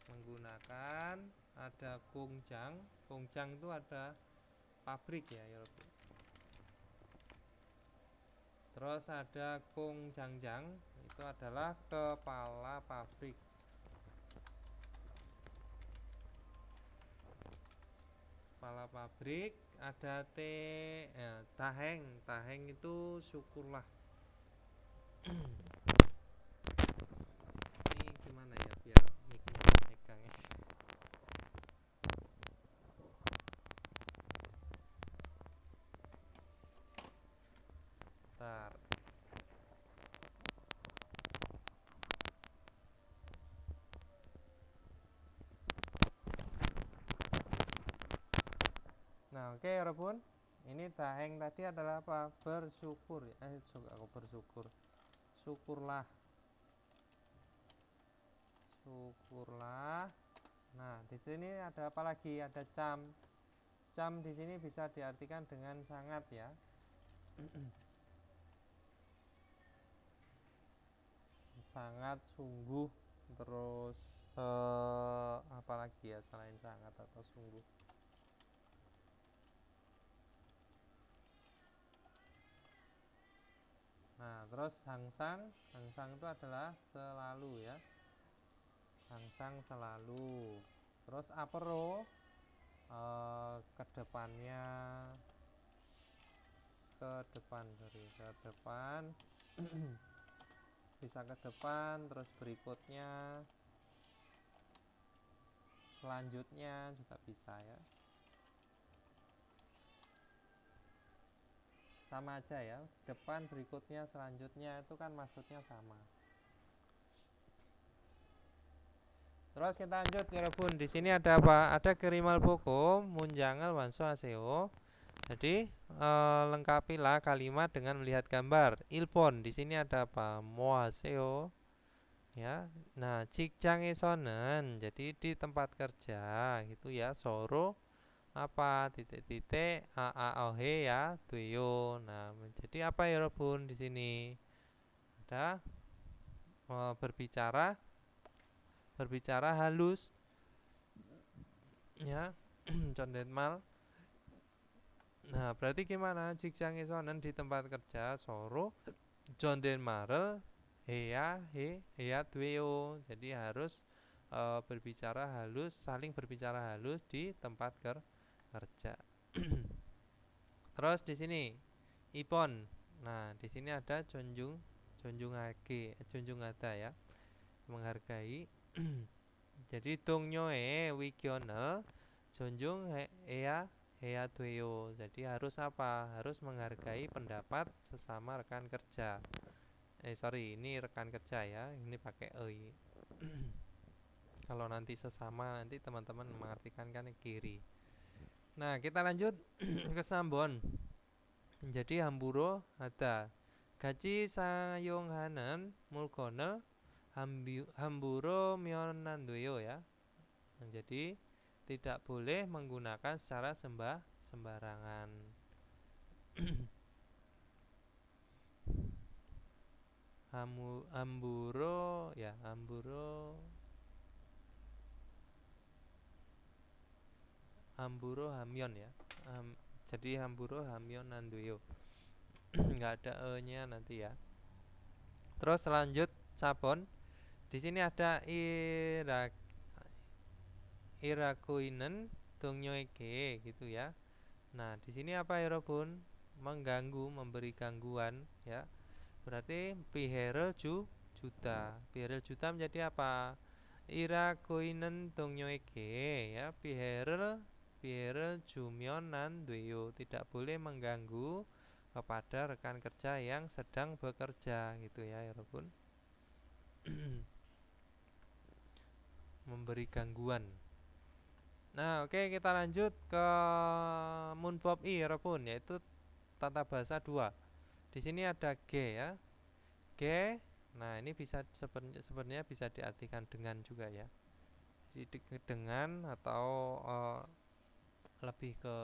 Menggunakan. Ada kongjang. Kongjang itu ada pabrik ya, Robun. Terus ada kongjangjang, itu adalah kepala pabrik. Kepala pabrik. Ada taheng. Taheng itu syukurlah. Ini gimana ya biar mic-nya megang ya. Bentar. Nah, oke, Robun. Ini taheng tadi adalah apa? Bersyukur. Aku bersyukur. Syukurlah. Syukurlah. Nah, di sini ada apa lagi? Ada cam. Cam di sini bisa diartikan dengan sangat ya. Sangat, sungguh, terus apa lagi ya selain sangat atau sungguh? terus hangsang itu adalah selalu ya. Hangsang selalu. Terus apero ke depannya, ke depan bisa ke depan, terus berikutnya, selanjutnya juga bisa ya. Sama aja ya, depan, berikutnya, selanjutnya itu kan maksudnya sama. Terus kita lanjut ya Bun. Di sini ada apa? Ada kirimal boko, munjangal wanso aseo. Jadi lengkapilah kalimat dengan melihat gambar. Ilpon di sini ada apa? Moaseo ya. Nah, 직장에서는 jadi di tempat kerja gitu ya. Soro apa titik-titik ohe ya tuyo. Nah, jadi apa ya Bun di sini? Ada berbicara halus ya. Condenmal. Nah, berarti gimana? 직장에서는 di tempat kerja soro 존댓말을 해야 돼요. Jadi harus berbicara halus, saling berbicara halus di tempat kerja. Terus di sini ipon. Nah, di sini ada junjungada ya, menghargai. Jadi 동료의 의견을 존중해야 돼요. Jadi harus apa? Harus menghargai pendapat sesama rekan kerja. Sorry, ini rekan kerja ya. Ini pakai ei. Kalau nanti sesama, nanti teman-teman mengartikan kan kiri. Nah, kita lanjut ke Sambon. Jadi hamburo ada 같이 사용하는 물건을 함부로 면안돼요 ya. Jadi tidak boleh menggunakan secara sembarangan. Hamburo ya, hamburo hamyon ya. Jadi hamburo hamyon nanduyo. Enggak ada e-nya nanti ya. Terus lanjut sabon. Di sini ada irakuinen 동료에게 gitu ya. Nah, di sini apa ya Robun? Mengganggu, memberi gangguan ya. Berarti piherel juta. Piherel juta menjadi apa? irakuinen 동료에게 ya. Piherel 주면 안 돼요. Tidak boleh mengganggu kepada rekan kerja yang sedang bekerja gitu ya Robun. Memberi gangguan. Nah, oke, kita lanjut ke munbab i Robun, yaitu tata bahasa 2. Di sini ada G ya. G. Nah, ini bisa sebenarnya bisa diartikan dengan juga ya. Jadi dengan atau lebih ke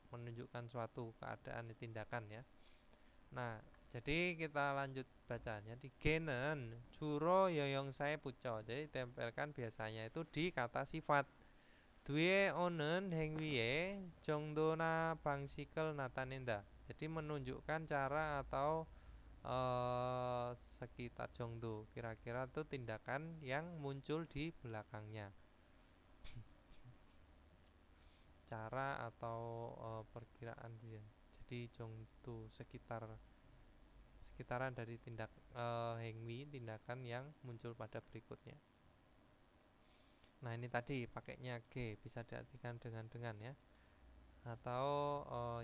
menunjukkan suatu keadaan tindakan ya. Nah, jadi kita lanjut bacanya di genen juro yoyong saya puco. Jadi tempelkan biasanya itu di kata sifat. Duwe onen hengwiye 정도나 방식을 나타낸다. Jadi menunjukkan cara atau sekitar 정도, kira-kira itu tindakan yang muncul di belakangnya. Cara atau perkiraan dia. Jadi 정도 sekitaran dari tindak hengwi, tindakan yang muncul pada berikutnya. Nah, ini tadi pakainya G, bisa diartikan dengan ya, atau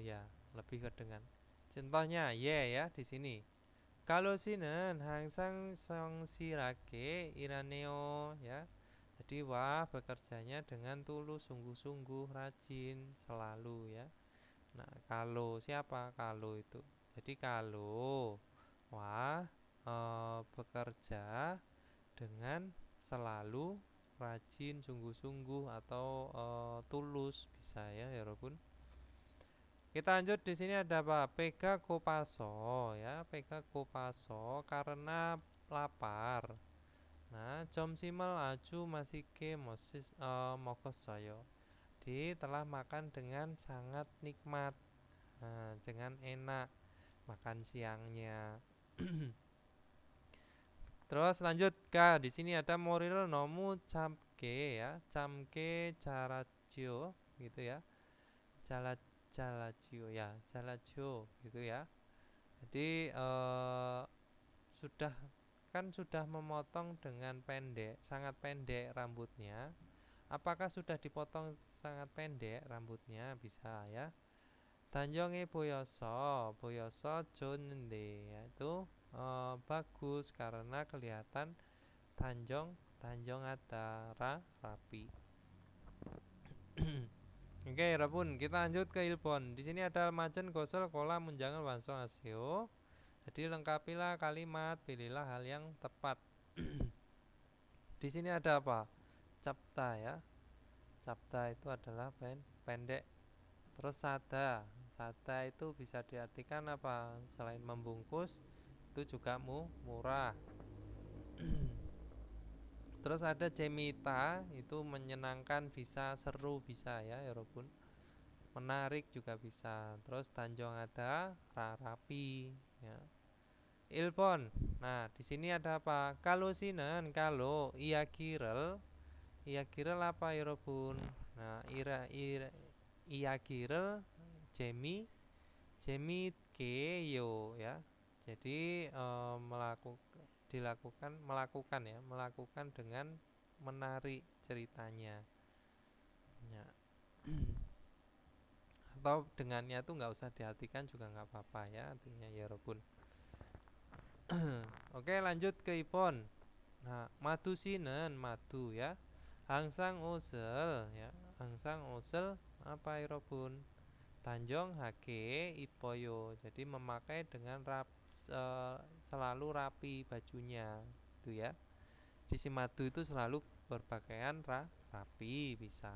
ya lebih ke dengan. Contohnya ya di sini. Kalau 씨는 항상 성실하게 일하네요 ya. Jadi wah bekerjanya dengan tulus, sungguh-sungguh, rajin, selalu ya. Nah, kalau siapa? Kalau itu. Jadi kalau wah bekerja dengan selalu rajin, sungguh-sungguh atau tulus bisa ya, Robun. Kita lanjut di sini ada apa? Pega kopaso ya, pega kopaso karena lapar. Nah, 점심을 아주 맛있게 먹었어요. Di telah makan dengan sangat nikmat, nah, dengan enak makan siangnya. Terus lanjut K. Di sini ada moril nomu camke ya, camke caraccio gitu ya. Jala jalaccio ya, jalaccio gitu ya. Jadi sudah sudah memotong dengan pendek, sangat pendek rambutnya. Apakah sudah dipotong sangat pendek rambutnya? Bisa ya. Tanjongnya boyoso, boyoso jonende, yaitu bagus karena kelihatan tanjong, tanjong ada rapi. Oke, Rabun, kita lanjut ke Ilbon. Di sini ada majen gosel kola munjangan wansong asio. Jadi lengkapilah kalimat, pilihlah hal yang tepat. Di sini ada apa? Capta ya. Capta itu adalah pendek. Terus sada. Sada itu bisa diartikan apa? Selain membungkus, itu juga murah. Terus ada cemita, itu menyenangkan bisa, seru bisa ya, Yorobun. Menarik juga bisa. Terus tanjong ada, rapi ya. Ilpon. Nah, di sini ada apa? Kalau sinen, kalau iya kirel, iya kirel apa Yorobun? Nah, iya kirel jemi jemi keyo ya. Jadi melakukan ya, melakukan dengan menarik ceritanya. Ya. Atau dengannya tuh nggak usah diartikan juga nggak apa-apa ya, artinya ya Robun. Oke, lanjut ke Ipon. Nah, madu sinen, madu ya. Hangsang osel ya. Hangsang osel apa ya Robun? Tanjong hake ipoyo. Jadi memakai dengan selalu rapi bajunya, itu ya. Sisi madu itu selalu berpakaian rapi bisa.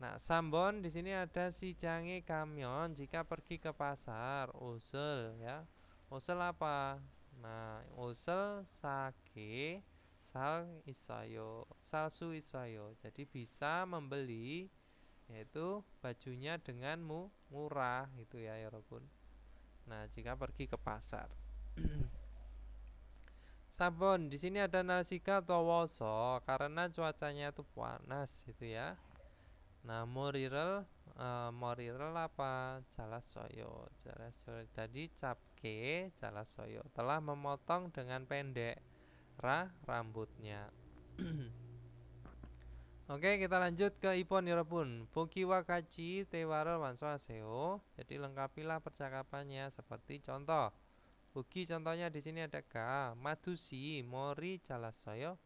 Nah, Sambon di sini ada si jange kamyon jika pergi ke pasar. Osel ya. Osel apa? Nah, osel sake sal isayo, salsu isayo. Jadi bisa membeli yaitu bajunya dengan murah gitu ya Yorobun. Nah, jika pergi ke pasar. Sabon, di sini ada nasika towoso karena cuacanya itu panas gitu ya. Nah, morirel apa? Jalasoyo. Jalasoyo. Jadi capke jalasoyo telah memotong dengan pendek rambutnya. Oke, kita lanjut ke Ipon Yorobun. Boki wakachi tewarel wanso aseo. Jadi lengkapilah percakapannya seperti contoh. Boki contohnya di sini ada ka. Madusi mori jalasoyo.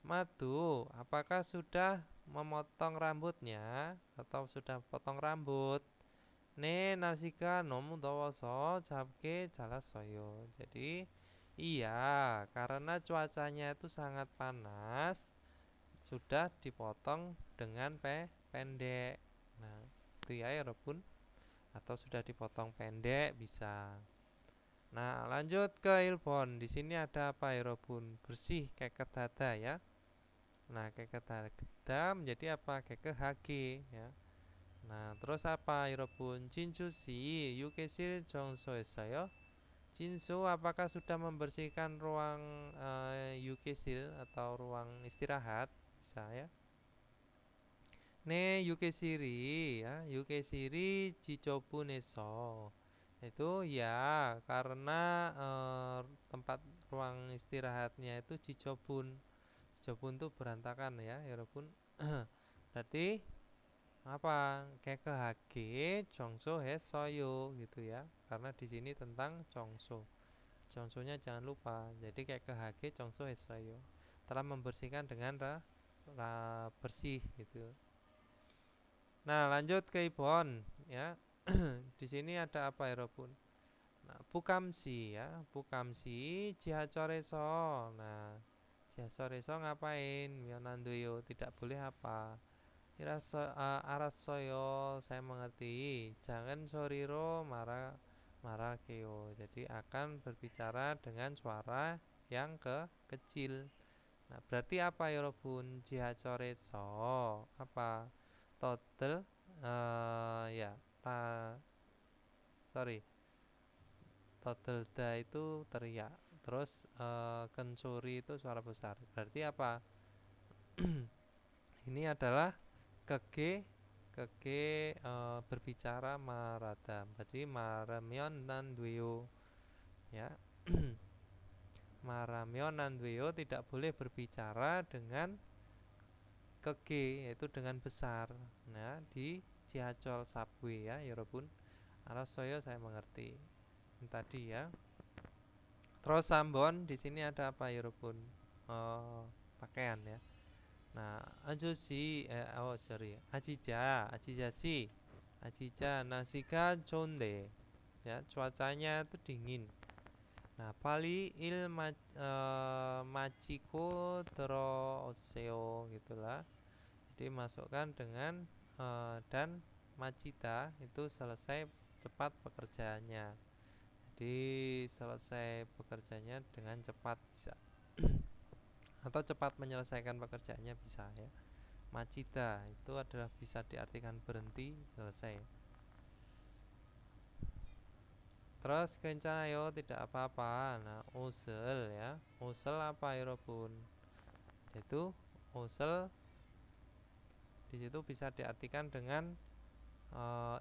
Madu, apakah sudah memotong rambutnya atau sudah potong rambut? Ne nasika nomu dawaso japke jalasoyo. Jadi iya, karena cuacanya itu sangat panas, sudah dipotong dengan pendek. Nah, itu ya Robun. Atau sudah dipotong pendek bisa. Nah, lanjut ke Ilbon. Di sini ada apa ya Robun? Bersih kayak dada ya. Nah, keke dada menjadi apa? Keke hage ya. Nah, terus apa Irobun? Jinsu si yukesil jongso ya. Jinsu apakah sudah membersihkan ruang yukesil atau ruang istirahat? Bisa ya. Ne yukesiri ya, yukesiri jicobun eso. Itu ya karena tempat ruang istirahatnya itu jicobun. Jobun tuh berantakan ya, Yorobun. Berarti apa? Kayak ke HG Jongso Hesoyo gitu ya. Karena di sini tentang Jongso. Jongsonya jangan lupa. Jadi kayak ke HG Jongso Hesoyo. Telah membersihkan dengan bersih gitu. Nah, lanjut ke Ibon ya. Di sini ada apa Yorobun? Nah, Pukamsi ya, Pukamsi Jihacoreso. Nah, Jihacoreso ngapain? Mionandoyo tidak boleh apa? Arasoyo saya mengerti. Jangan soriro marah keo. Jadi akan berbicara dengan suara yang kecil. Nah, berarti apa ya Robun? Jihacoreso apa? Ya ta sorry todelda itu teriak. Terus kencuri itu suara besar. Berarti apa? Ini adalah kege berbicara marada. Berarti maramyon nan duyo ya. Maramyon nan duyo tidak boleh berbicara dengan kege, yaitu dengan besar. Nah, di Ciacol subway ya, Yorobun. Arasoyo saya mengerti. Ini tadi ya. Terus Sambon di sini ada apa, Yorobun? Pakaian ya. Nah, Ajija nasika chonde. Ya, cuacanya itu dingin. Nah, machiko tero oseo gitulah. Jadi masukkan dengan dan Machida itu selesai cepat pekerjaannya. Jadi selesai pekerjaannya dengan cepat bisa. Atau cepat menyelesaikan pekerjaannya bisa ya. Machida itu adalah bisa diartikan berhenti, selesai. Terus kencanayo tidak apa-apa. Nah, usel ya. Usel apa Yorobun? Itu usel di situ bisa diartikan dengan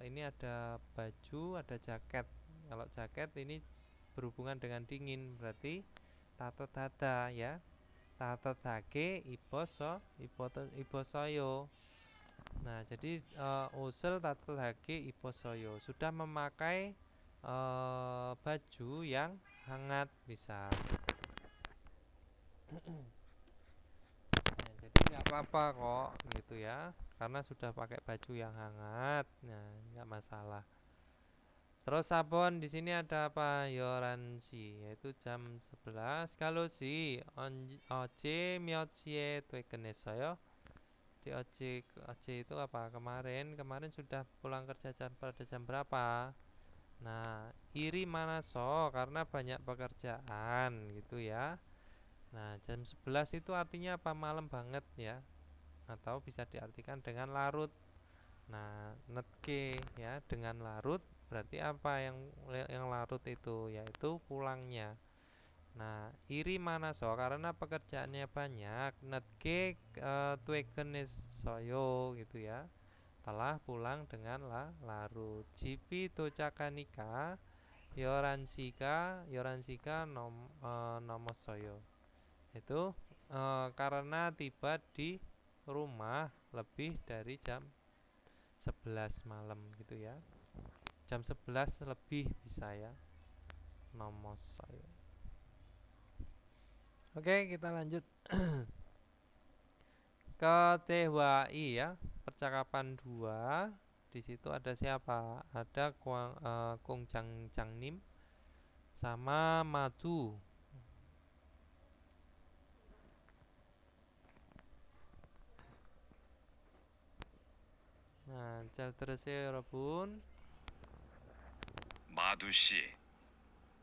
ini ada baju, ada jaket. Kalau jaket ini berhubungan dengan dingin, berarti tato dada ya. Tato dake ibosoyo. Nah, jadi usul tato dake ibosoyo sudah memakai baju yang hangat bisa. Nah, jadi nggak apa-apa kok gitu ya, karena sudah pakai baju yang hangat. Nah, nggak masalah. Terus sabon di sini ada apa? Yoransi, yaitu jam 11. Kalau si oce miochie tuekenesoyo. Di oce itu apa? Kemarin sudah pulang kerja pada jam berapa? Nah, iri mana so karena banyak pekerjaan gitu ya. Nah, jam 11 itu artinya apa? Malam banget ya. Atau bisa diartikan dengan larut. Nah, netke ya, dengan larut berarti apa yang larut itu, yaitu pulangnya. Nah, iri mana so karena pekerjaannya banyak. Netke tuekenis soyo gitu ya. Telah pulang dengan larut. Jipi tocakanika yoransika nomosoyo. Itu karena tiba di rumah lebih dari jam 11 malam gitu ya. Jam 11 lebih bisa ya. Nomosoyo. Oke, kita lanjut ke TWI ya. Percakapan 2. Di situ ada siapa? Ada Kung Jangnim sama Madu. Nah, 잘 들으세요, 여러분. 마두 씨,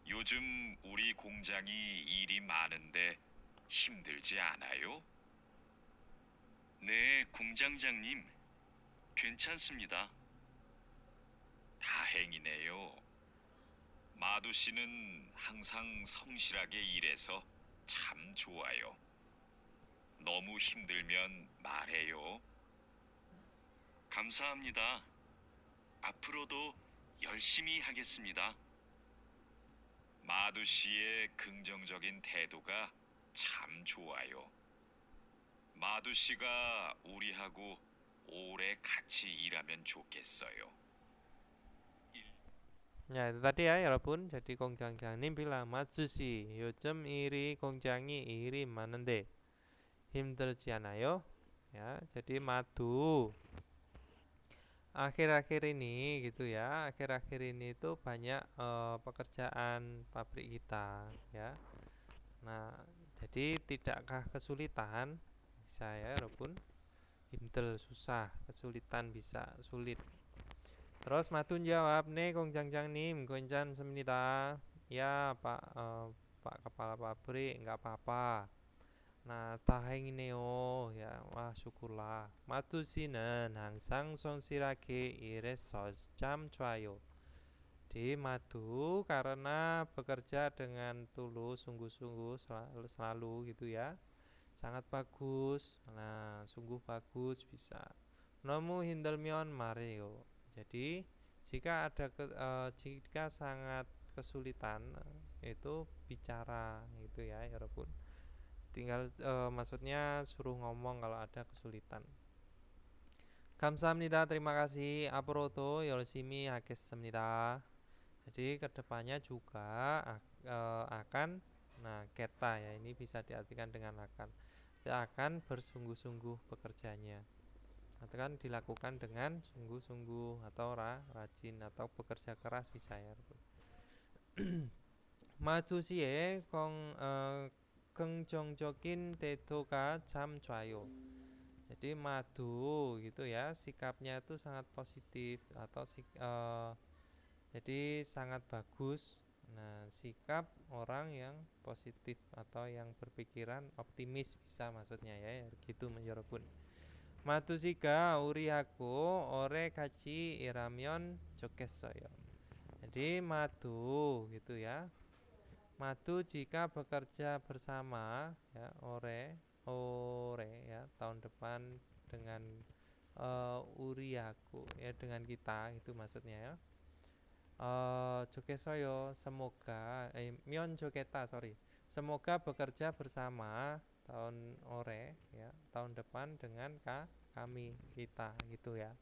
요즘 우리 공장이 일이 많은데 힘들지 않아요? 네, 공장장님. 괜찮습니다. 다행이네요. 마두 씨는 항상 성실하게 일해서 참 좋아요. 너무 힘들면 말해요. 감사합니다. 앞으로도 열심히 하겠습니다. 마두 씨의 긍정적인 태도가 참 좋아요. 마두 씨가 우리하고 오래 같이 일하면 좋겠어요. Ya, itu tadi ya, 여러분. Jadi 공장장님 bilang Matsushi, 요즘 일이 공장이 일이 많은데 힘들지 않아요? Ya, jadi Madu akhir-akhir ini gitu ya, akhir-akhir ini itu banyak pekerjaan pabrik kita ya. Nah, jadi tidakkah kesulitan? Bisa ya, walaupun himdel susah, kesulitan bisa sulit. Terus Matun jawab, nih 공장장님, 괜찮습니다. Ya Pak kepala pabrik, nggak apa-apa. Nah, 다행이네요. Ya, wah syukurlah. 마투 씨는 항상 성실하게 일해서 참 좋아요. Jadi madu karena bekerja dengan tulus, sungguh-sungguh selalu gitu ya. Sangat bagus. Nah, sungguh bagus bisa. Nomu hindelmion Mario. Jadi jika sangat kesulitan itu bicara gitu ya, ya Robun. Tinggal maksudnya suruh ngomong kalau ada kesulitan. 감사합니다. Terima kasih. 앞으로도 열심히 하겠습니다. Jadi kedepannya juga akan, nah keta ya ini bisa diartikan dengan akan bersungguh-sungguh bekerjanya. Akan dilakukan dengan sungguh-sungguh atau rajin atau bekerja keras bisa ya. 마두시의 긍정적인 태도가 참 좋아요. Jadi madu gitu ya, sikapnya itu sangat positif atau jadi sangat bagus. Nah, sikap orang yang positif atau yang berpikiran optimis bisa maksudnya ya, gitu 여러분. 마두시가 우리하고 오래 같이 일하면 좋겠어요. Jadi madu gitu ya. Madu jika bekerja bersama ya, ore ya tahun depan dengan uriaku ya dengan kita itu maksudnya ya. Jokesoyo semoga mion joketa sorry semoga bekerja bersama tahun ore ya tahun depan dengan kami kita gitu ya.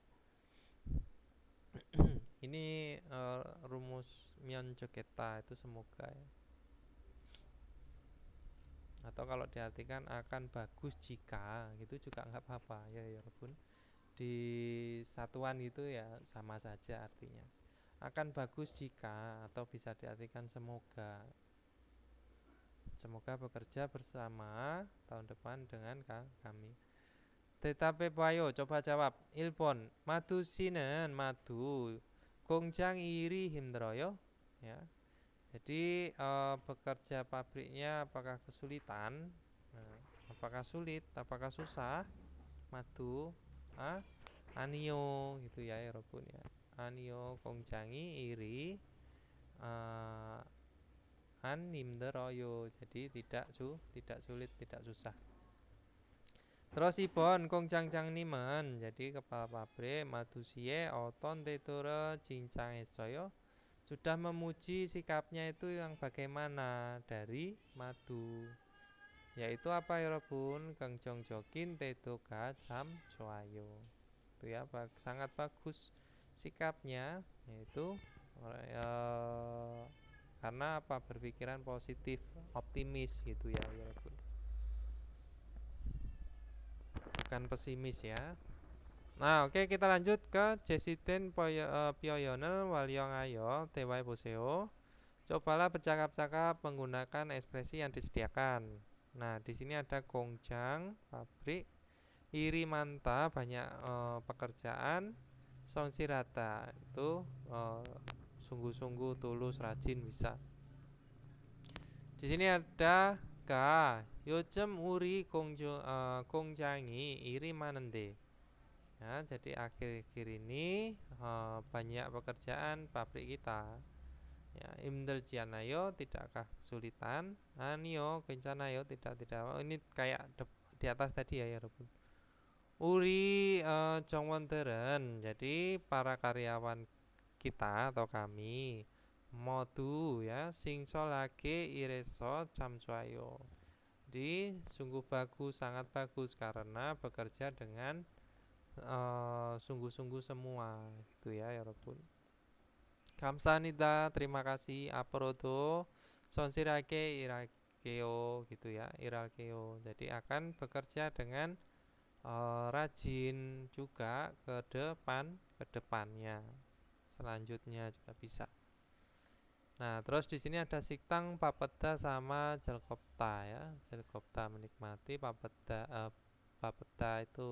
Ini rumus mion joketa itu semoga ya. Atau kalau diartikan akan bagus jika gitu juga nggak apa-apa ya ya Bun. Di satuan itu ya sama saja artinya. Akan bagus jika atau bisa diartikan semoga. Semoga bekerja bersama tahun depan dengan kami. Tetapi Bayo coba jawab. Ilpon madu sinen madu 공장 일이 힘들어요? Ya. Jadi bekerja pabriknya apakah kesulitan? Nah, apakah sulit? Apakah susah? Madu, anio gitu ya, Robun ya. Anio 공장이 iri an 힘들어요. Jadi tidak sulit, tidak susah. Terus ibon 공장장님은 jadi kepala pabrik 마두시에 어떤 태도를 진창했어요? Sudah memuji sikapnya itu yang bagaimana dari madu, yaitu apa ya Robun? 긍정적인 태도가 참 좋아요. Itu ya sangat bagus sikapnya, yaitu karena apa berpikiran positif, optimis gitu ya Robun. Bukan pesimis ya. Nah, oke kita lanjut ke 제시된 표현을 활용하여 대화해 보세요. Cobalah bercakap-cakap menggunakan ekspresi yang disediakan. Nah, di sini ada 공장, pabrik, irimanta, banyak pekerjaan, 성실하다, itu sungguh-sungguh, tulus, rajin bisa. Di sini ada ga, 요즘 우리 공장이 일이 많은데. Ya, jadi akhir-akhir ini banyak pekerjaan pabrik kita. Ya, 힘들지않아요 tidakkah kesulitan? 아니요 괜찮아요 tidak. Ini kayak di atas tadi ya 여러분. 우리 정원들은 jadi para karyawan kita atau kami modu ya 싱sol하게 일해서 참 좋아요. Jadi sungguh bagus, sangat bagus karena bekerja dengan sungguh-sungguh semua gitu ya 여러분. 감사합니다. terima kasih. 앞으로도 성실하게 일할게요 gitu ya. 일할게요. Jadi akan bekerja dengan rajin juga kedepannya. Selanjutnya juga bisa. Nah, terus di sini ada 식당 papeda sama jelkopta ya. Jelkopta menikmati, papeda itu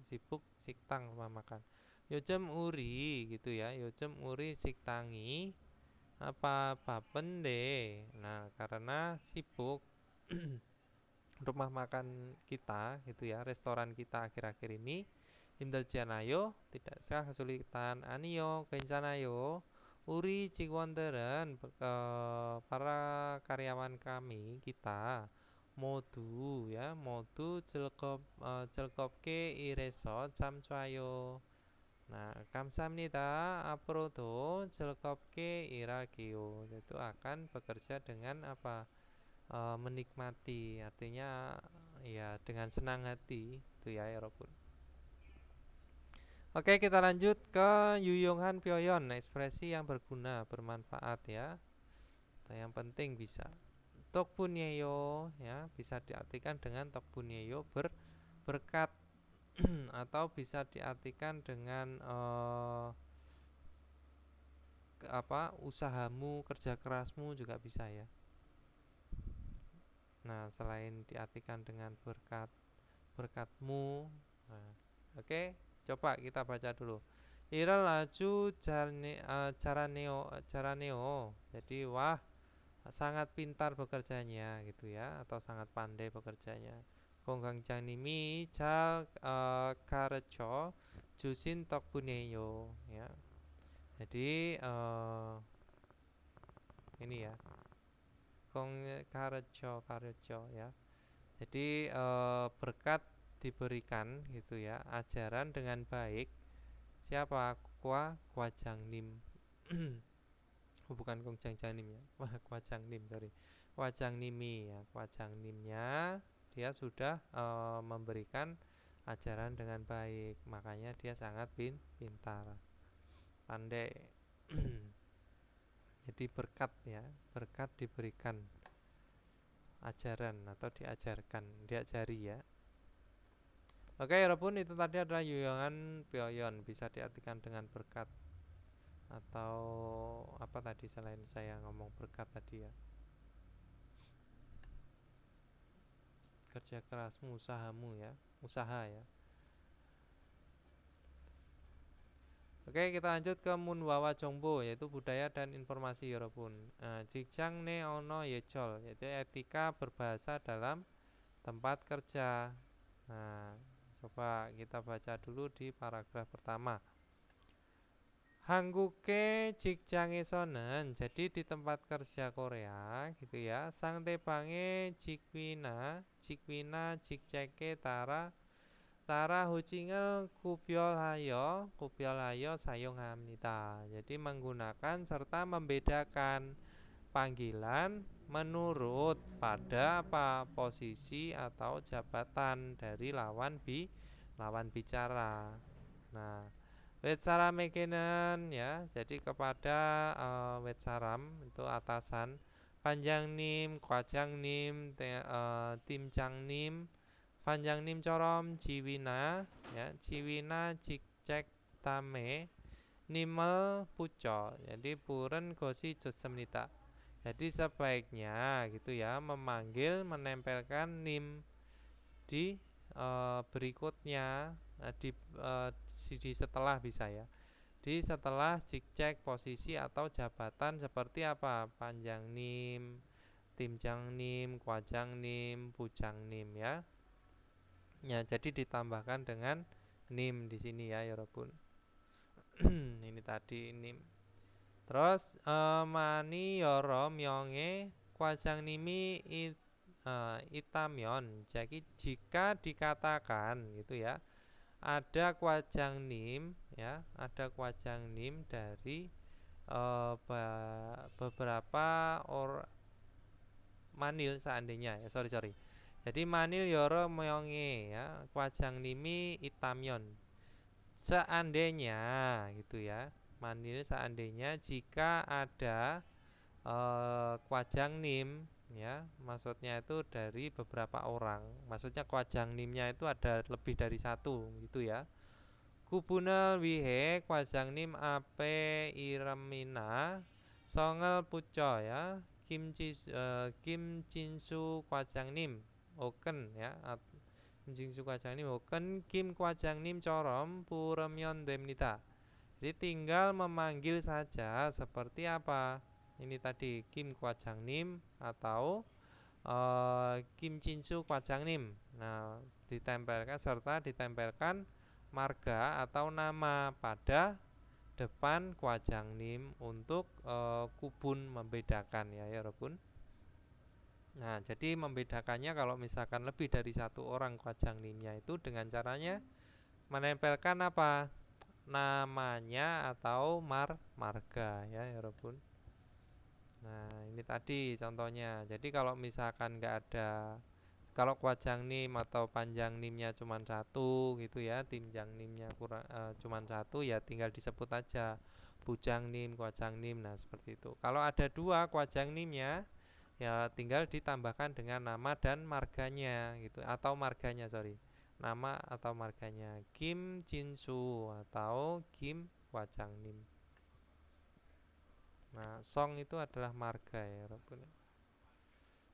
sibuk, 식당 rumah makan. 요즘 우리 gitu ya. 요즘 우리 식당이 apa 바쁜데. Nah, karena sibuk rumah makan kita gitu ya, restoran kita akhir-akhir ini 힘들지 않아요? Tidakkah kesulitan? 아니요, 괜찮아요. Uri Cikwonderen, para karyawan kami kita modu ya modu jelkopke ireso camcayo. Nah, kamsahamnida aprodo jelkopke iragio itu akan bekerja dengan apa? Menikmati, artinya ya dengan senang hati itu ya Robun. Oke, kita lanjut ke Yuyonghan Pyoyon, ekspresi yang berguna, bermanfaat ya. Nah, yang penting bisa. Tokbunyeyo ya, bisa diartikan dengan tokbunyeyo berkat atau bisa diartikan dengan apa? Usahamu, kerja kerasmu juga bisa ya. Nah, selain diartikan dengan berkatmu. Nah, oke, coba kita baca dulu. Iral laju caraneo. Jadi wah sangat pintar bekerjanya gitu ya atau sangat pandai bekerjanya. Konggangjanimi cal karejo jusin tokbuneyo ya. Jadi ini ya. Kong karejo ya. Jadi berkat diberikan gitu ya, ajaran dengan baik. Siapa? Kwajangnim. Bukan Kongjangjanim ya. Kwajangnim, sorry. Kwajangnimi ya, Kwajangnimnya dia sudah memberikan ajaran dengan baik, makanya dia sangat pintar, pandai. Jadi berkat ya, berkat diberikan ajaran atau diajari ya. Oke, walaupun itu tadi adalah Yuyongan Pyoyon, bisa diartikan dengan berkat atau apa tadi selain saya ngomong berkat tadi ya. Kerja kerasmu, usahamu ya, usaha ya. Oke, kita lanjut ke Munwawa Jongbo, yaitu budaya dan informasi walaupun. Jikjang ne ono yechol, yaitu etika berbahasa dalam tempat kerja. Nah, coba kita baca dulu di paragraf pertama. Hangguke jikjangesonen, jadi di tempat kerja Korea gitu ya. Sang tebange jikwina jikceke tara hucingel kubyol hayo sayong hamnita. Jadi menggunakan serta membedakan panggilan menurut pada apa posisi atau jabatan dari lawan bicara. Nah, wetsaram mekenen ya, jadi kepada wetsaram itu atasan, panjangnim, kwajangnim, timjangnim, panjangnim corom, jiwina ya, jiwina jikcek tame, nimel puco. Jadi puren gosi josemnita. Jadi sebaiknya gitu ya memanggil menempelkan nim di berikutnya di setelah bisa ya. Di setelah cek posisi atau jabatan seperti apa? Panjang nim, timjang nim, kwajang nim, bujang nim ya. Ya, jadi ditambahkan dengan nim di sini ya, Yorobun. Ini tadi nim. Terus mani yoro myonge kwajang nimi itamyon. Jadi jika dikatakan gitu ya, ada kwajang nim ya, ada kwajang nim dari beberapa manil seandainya ya, sorry. Jadi manil yoro myonge ya, kwajang nimi itamyon. Seandainya gitu ya. Manil seandainya jika ada kwajang nim ya, maksudnya itu dari beberapa orang. Maksudnya kwajang nimnya itu ada lebih dari satu gitu ya. Kubunel wihe kwajang nim ape iremina songel puco ya. Kim jinsu kwajang nim oken ya. Kim jinsu kwajang nim oken kim kwajang nim corom puremyon demnita. Jadi tinggal memanggil saja seperti apa? Ini tadi Kim Kwajang Nim atau Kim Jinsu Kwajang Nim. Nah, ditempelkan serta ditempelkan marga atau nama pada depan kwajangnim untuk kubun membedakan ya Robun. Nah, jadi membedakannya kalau misalkan lebih dari satu orang kwajangnimnya itu dengan caranya menempelkan apa? Namanya atau marga ya Robun. Nah, ini tadi contohnya. Jadi kalau misalkan nggak ada, kalau kuajang nim atau panjang nimnya cuma satu gitu ya, tinjang nimnya kurang cuma satu ya tinggal disebut aja bujang nim, kuajang nim. Nah, seperti itu. Kalau ada dua kuajang nimnya ya tinggal ditambahkan dengan nama dan marganya gitu atau marganya sorry. Nama atau marganya Kim Jinsu atau Kim Kuajang Nim. Nah, song itu adalah marga ya, Robun.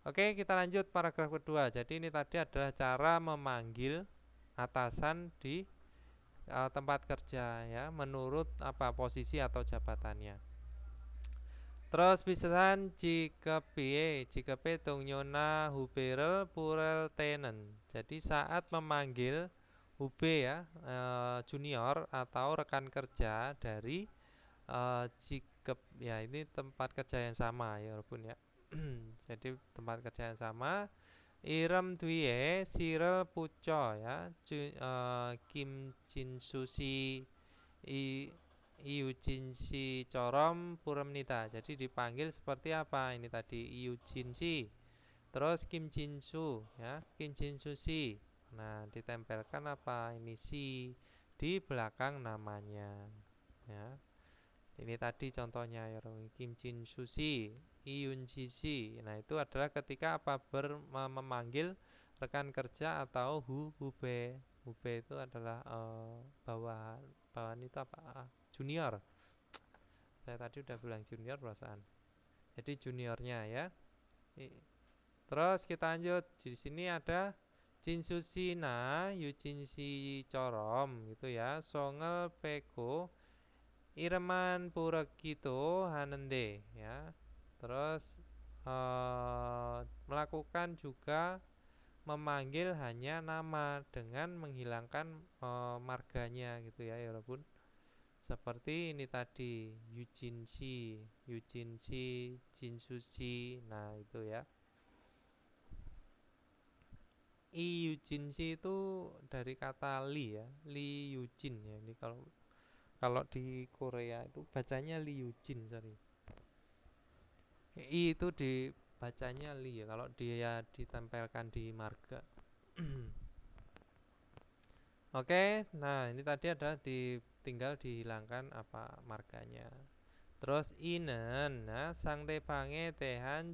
Oke, kita lanjut paragraf kedua. Jadi ini tadi adalah cara memanggil atasan di tempat kerja ya, menurut apa posisi atau jabatannya. Terus pisan jika tung nyona huberel purel tenen. Jadi saat memanggil hube ya, junior atau rekan kerja dari jikep ya ini tempat kerja yang sama ya walaupun ya. Jadi tempat kerja yang sama. Irem Dwie Sirel Puco ya Kim Jin Susi I Iujin Si Corom Puremnita. Jadi dipanggil seperti apa ini tadi Iujin Si. Terus Kim Jin Su ya Kim Jin Susi. Nah ditempelkan apa ini si di belakang namanya ya. Ini tadi contohnya ya Kim Jin Susi, Iyun Jisi. Nah itu adalah ketika apa memanggil rekan kerja atau hube. Hube itu adalah bawahan bawahan itu apa? Junior. Saya tadi udah bilang junior perasaan. Jadi juniornya ya. Terus kita lanjut. Di sini ada Jin Susi na Yujin Si Corom gitu ya. Songel Peko Ireman Purekito Hanende ya. Terus melakukan juga memanggil hanya nama dengan menghilangkan marganya gitu ya walaupun seperti ini tadi Yujinshi, Yujinshi, Jinsushi. Nah, itu ya. Yujinshi itu dari kata li ya, Li Yujin ya. Ini kalau kalau di Korea itu bacanya Li Yujin, sorry. I itu dibacanya Li ya, kalau dia ditempelkan di marga. Oke, nah ini tadi adalah tinggal dihilangkan apa marganya. Terus inen, nah sang tepange tehan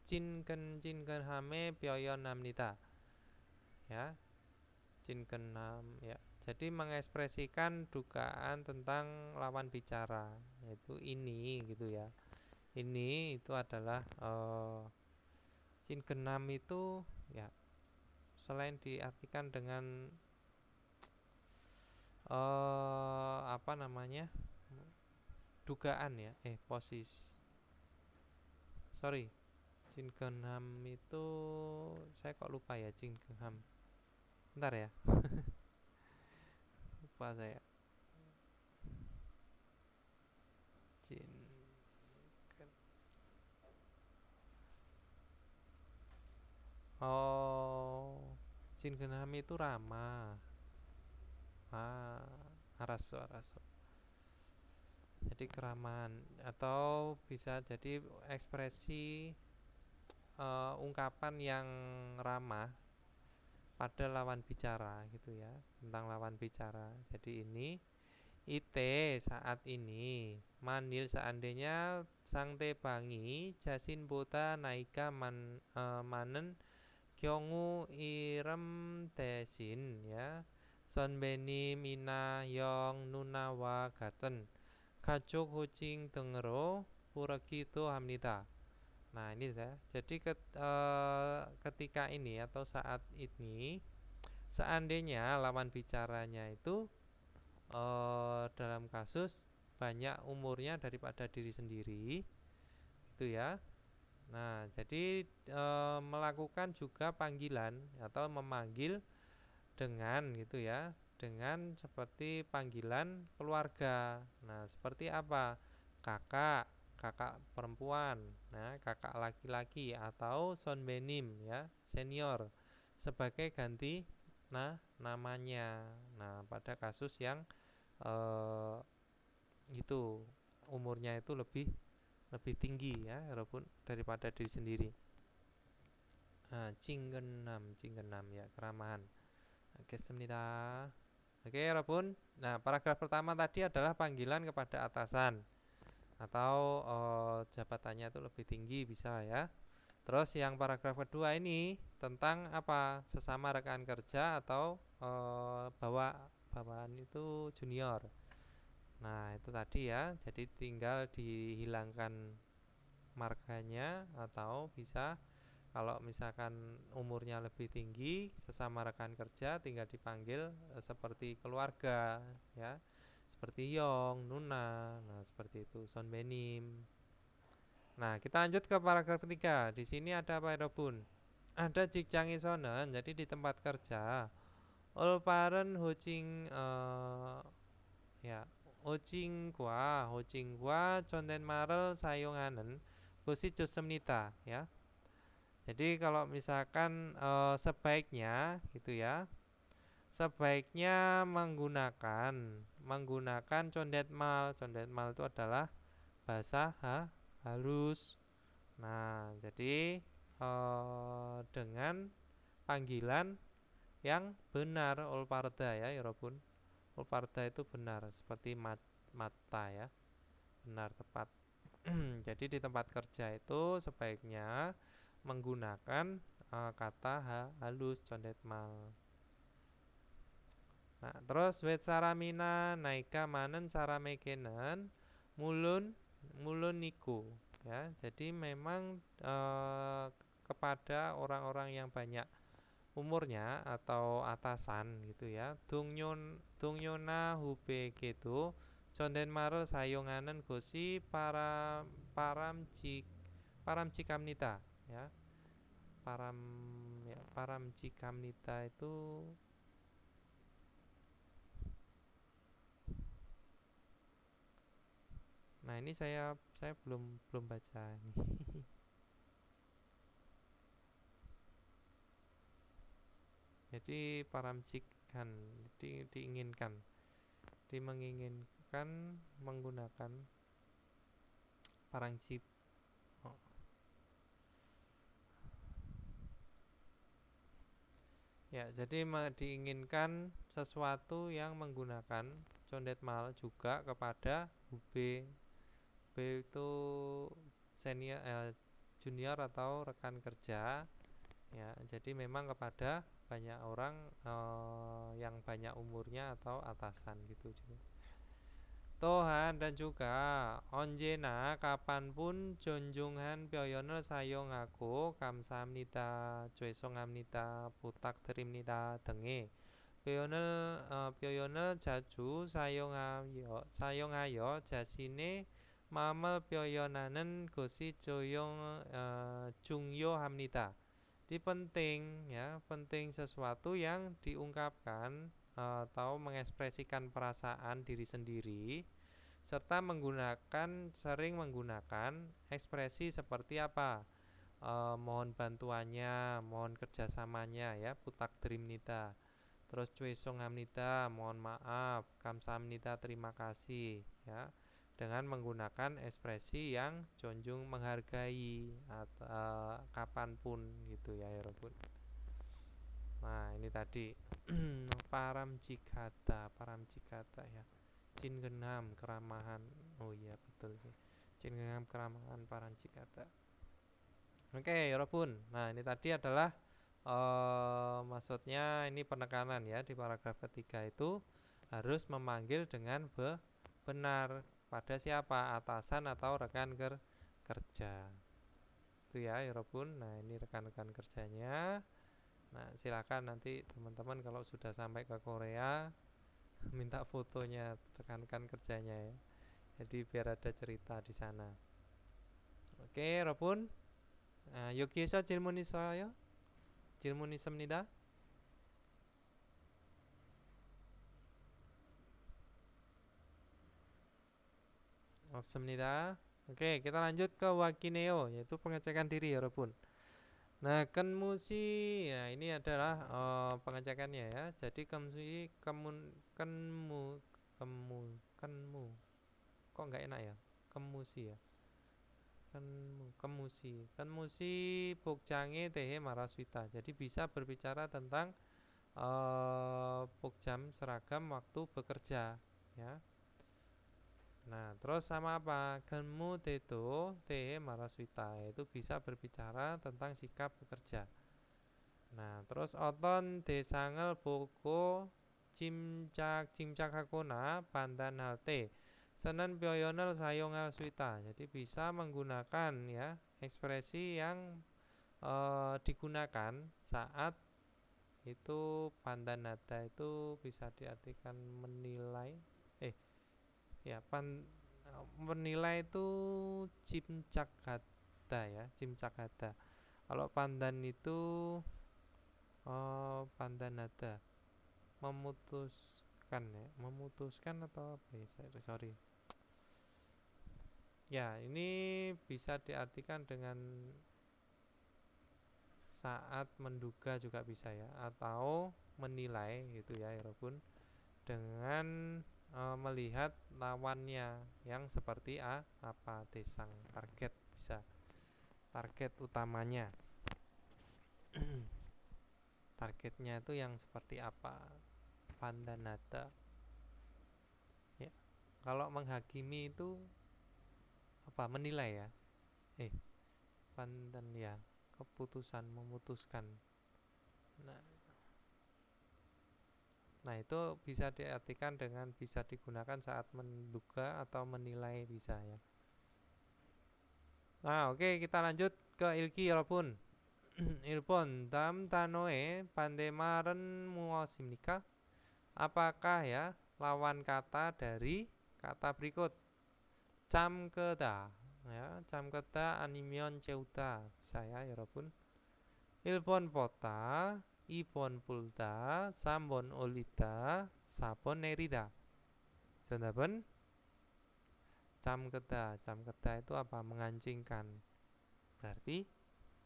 cinken hame pyoyon namnita. Ya, cinken ham ya. Jadi mengekspresikan dugaan tentang lawan bicara, yaitu ini gitu ya. Ini itu adalah cinkenam itu ya selain diartikan dengan apa namanya dugaan ya posisi sorry cinkenham itu saya kok lupa ya cinkenham bentar ya lupa saya cinken cinkenham itu ramah araso araso jadi keramahan atau bisa jadi ekspresi ungkapan yang ramah pada lawan bicara gitu ya tentang lawan bicara. Jadi ini ite saat ini manil seandainya sang tebangi jasin bota naika manen kyongu irem desin ya sonbeni mina yong nunawa gaten 가족 호칭 등으로 부르기도 합니다. Nah ini ya. Jadi ketika ini atau saat ini, seandainya lawan bicaranya itu dalam kasus banyak umurnya daripada diri sendiri, itu ya. Nah jadi melakukan juga panggilan atau memanggil dengan gitu ya dengan seperti panggilan keluarga. Nah, seperti apa? Kakak, kakak perempuan, nah kakak laki-laki atau sonbenim ya, senior sebagai ganti namanya. Nah, pada kasus yang eh, itu umurnya itu lebih lebih tinggi ya, walaupun daripada diri sendiri. Nah, 징근남 ya, keramahan. 알겠습니다. Oke, 여러분. Nah, paragraf pertama tadi adalah panggilan kepada atasan atau jabatannya itu lebih tinggi bisa ya. Terus yang paragraf kedua ini tentang apa? Sesama rekan kerja atau bawahan itu junior. Nah, itu tadi ya. Jadi tinggal dihilangkan marganya atau bisa kalau misalkan umurnya lebih tinggi sesama rekan kerja tinggal dipanggil seperti keluarga ya. Seperti Yong, Nuna. Nah, seperti itu Sonbenim. Nah, kita lanjut ke paragraf ketiga. Di sini ada apa ya, Bun? Ada 직장이 sonen, jadi di tempat kerja. 올바른 ya 호칭과 존댓말을 사용하는 것이 좋습니다. Ya. Jadi kalau misalkan sebaiknya gitu ya, sebaiknya menggunakan condet mal itu adalah bahasa halus. Nah, jadi dengan panggilan yang benar olparda ya, Yorobun. Olparda itu benar seperti mata ya, benar tepat. Jadi di tempat kerja itu sebaiknya menggunakan kata halus condet mal. Nah, terus wet saramina naika manen saramekenen mulun mulun niku ya. Jadi memang kepada orang-orang yang banyak umurnya atau atasan gitu ya. Dungyona hube gitu. Conden marel sayonganen gosi paramcikamnita ya. Paramcikamnita itu. Nah, ini saya belum belum baca ini. Jadi paramcikan diinginkan, menginginkan menggunakan parancip. Oh. Ya, jadi diinginkan sesuatu yang menggunakan condet mal juga kepada UB. B itu senior junior atau rekan kerja ya. Jadi memang kepada banyak orang yang banyak umurnya atau atasan gitu juga. Tohan dan juga onjena kapanpun jonjungan 표현을 사용하고 감사합니다, 죄송합니다, 부탁드립니다 등의 표현을 자주 사용하여 자신의 마음을 표현하는 것이 중요합니다. Di penting ya, penting sesuatu yang diungkapkan atau mengekspresikan perasaan diri sendiri serta sering menggunakan ekspresi seperti apa? Mohon bantuannya, mohon kerjasamanya ya, putak drimnita. Terus cuesonghamnita, mohon maaf, kamsahamnita, terima kasih ya. Dengan menggunakan ekspresi yang conjung menghargai atau kapanpun gitu ya, Robun. Nah, ini tadi paramcikata ya. Cingenam keramahan. Oh iya betul sih. Cingenam keramahan parancikata. Oke, Robun. Nah, ini tadi adalah maksudnya ini penekanan ya di paragraf ketiga itu harus memanggil dengan benar pada siapa? Atasan atau rekan kerja. Itu ya, Robun. Nah, ini rekan-rekan kerjanya. Nah, silakan nanti teman-teman kalau sudah sampai ke Korea minta fotonya rekan-rekan kerjanya ya. Jadi biar ada cerita di sana. Oke, Robun. 여기에서 질문 있어요? 질문 있습니다. 없습니다. Oke, kita lanjut ke wakineo, yaitu pengecekan diri ya, Robun. Nah, kenmusi, nah ini adalah pengecekannya ya. Jadi kenmusi, kenmu, kok nggak enak ya? Kemusi ya. Kenmusi Pokjange Tehe Maraswita. Jadi bisa berbicara tentang Pokjam seragam waktu bekerja ya. Nah, terus sama apa? Genmu Teto Tehe Maraswita, itu bisa berbicara tentang sikap bekerja. Nah, terus oton desangel boko cimcak hakuna pandan halte. Senen pyoyonel sayongal swita. Jadi bisa menggunakan ya ekspresi yang digunakan saat itu pandanata itu bisa diartikan menilai. Ya menilai itu cimcak hada ya, cimcak hada. Kalau pandan itu pandanada, memutuskan ya, memutuskan atau apa ya, sorry. Ya, ini bisa diartikan dengan saat menduga juga bisa ya, atau menilai gitu ya, Robun, dengan melihat lawannya yang seperti apa desang target, bisa target utamanya. Targetnya itu yang seperti apa, pandanata ya. Kalau menghakimi itu apa, menilai ya, pandan ya, keputusan, memutuskan. Nah, itu bisa diartikan dengan bisa digunakan saat menduga atau menilai, bisa ya. Nah, oke, kita lanjut ke ilki Robun. Ilpon dam tanoe pandemaren muosimnika. Apakah ya lawan kata dari kata berikut? Camkeda ya, camkeda animion ceuta, saya ya Robun. Ilpon pota, ibon pulta, sambon olita, sabon nerida. Jandaben camkeda. Camkeda itu apa? Mengancingkan. Berarti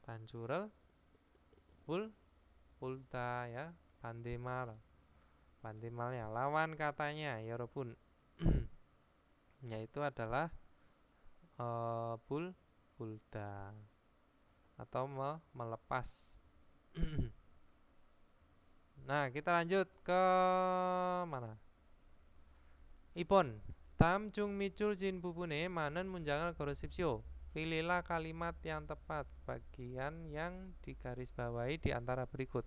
tanjurel pulta ya, pandemal. Pandemalnya lawan katanya ya Robun. Yaitu adalah pulda atau melepas. Nah, kita lanjut ke mana? Ipon tam cung micul jin bubune manen munjangal gorosipsio. Pilihlah kalimat yang tepat, bagian yang digarisbawahi di antara berikut.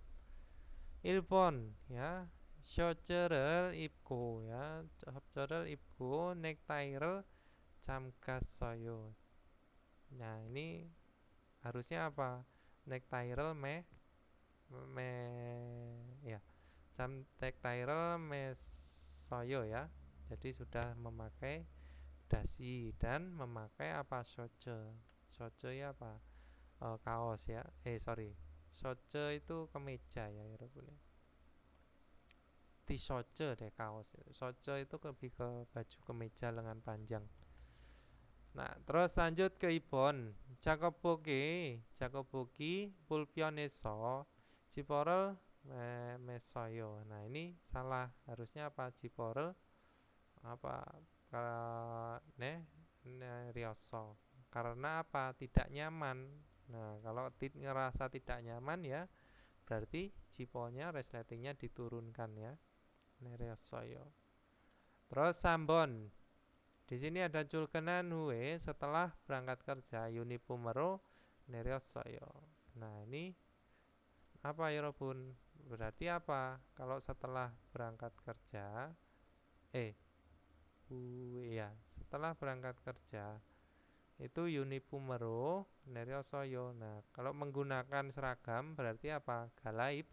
Ilpon ya, shocerel ipko ya, shocerel ipko nektairel camkasoyo. Nah, ini harusnya apa? Nektairel ya, nektairel soyo ya. Jadi sudah memakai dasi dan memakai apa, shoce. Shoce ya apa? Kaos ya. Sorry. Shoce itu kemeja ya, T-shoce deh, kaos. Shoce itu lebih ke baju kemeja lengan panjang. Nah, terus lanjut ke Ibon. Jakoboki pulpioneso Ciporel mesoyo. Nah, ini salah. Harusnya apa? Ciporel apa? Rioso. Karena apa? Tidak nyaman. Nah, kalau ngerasa tidak nyaman ya berarti ciponya resletingnya diturunkan ya. Neriosoyo. Terus Sambon. Di sini ada culkenan hue setelah berangkat kerja Unipumero neriosoyo. Nah, ini apa ya Robun? Berarti apa? Kalau setelah berangkat kerja ya, setelah berangkat kerja itu Unipumero neriosoyo. Nah, kalau menggunakan seragam berarti apa? Galaib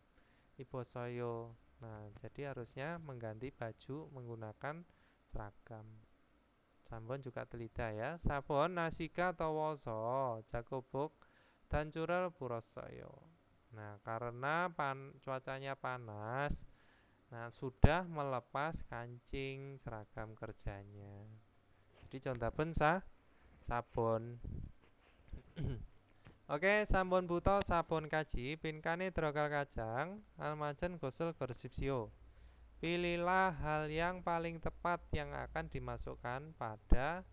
ibosoyo. Nah, jadi harusnya mengganti baju menggunakan seragam. Sambon juga telida ya. Sabon nasika tawoso jakobok dan curel purosoyo. Nah, karena cuacanya panas, nah sudah melepas kancing seragam kerjanya. Jadi jontapen sabon. Oke, sampun buta sabun kaji, pinkane drogal kacang, almajen gosel gorsipsio. Pilihlah hal yang paling tepat yang akan dimasukkan pada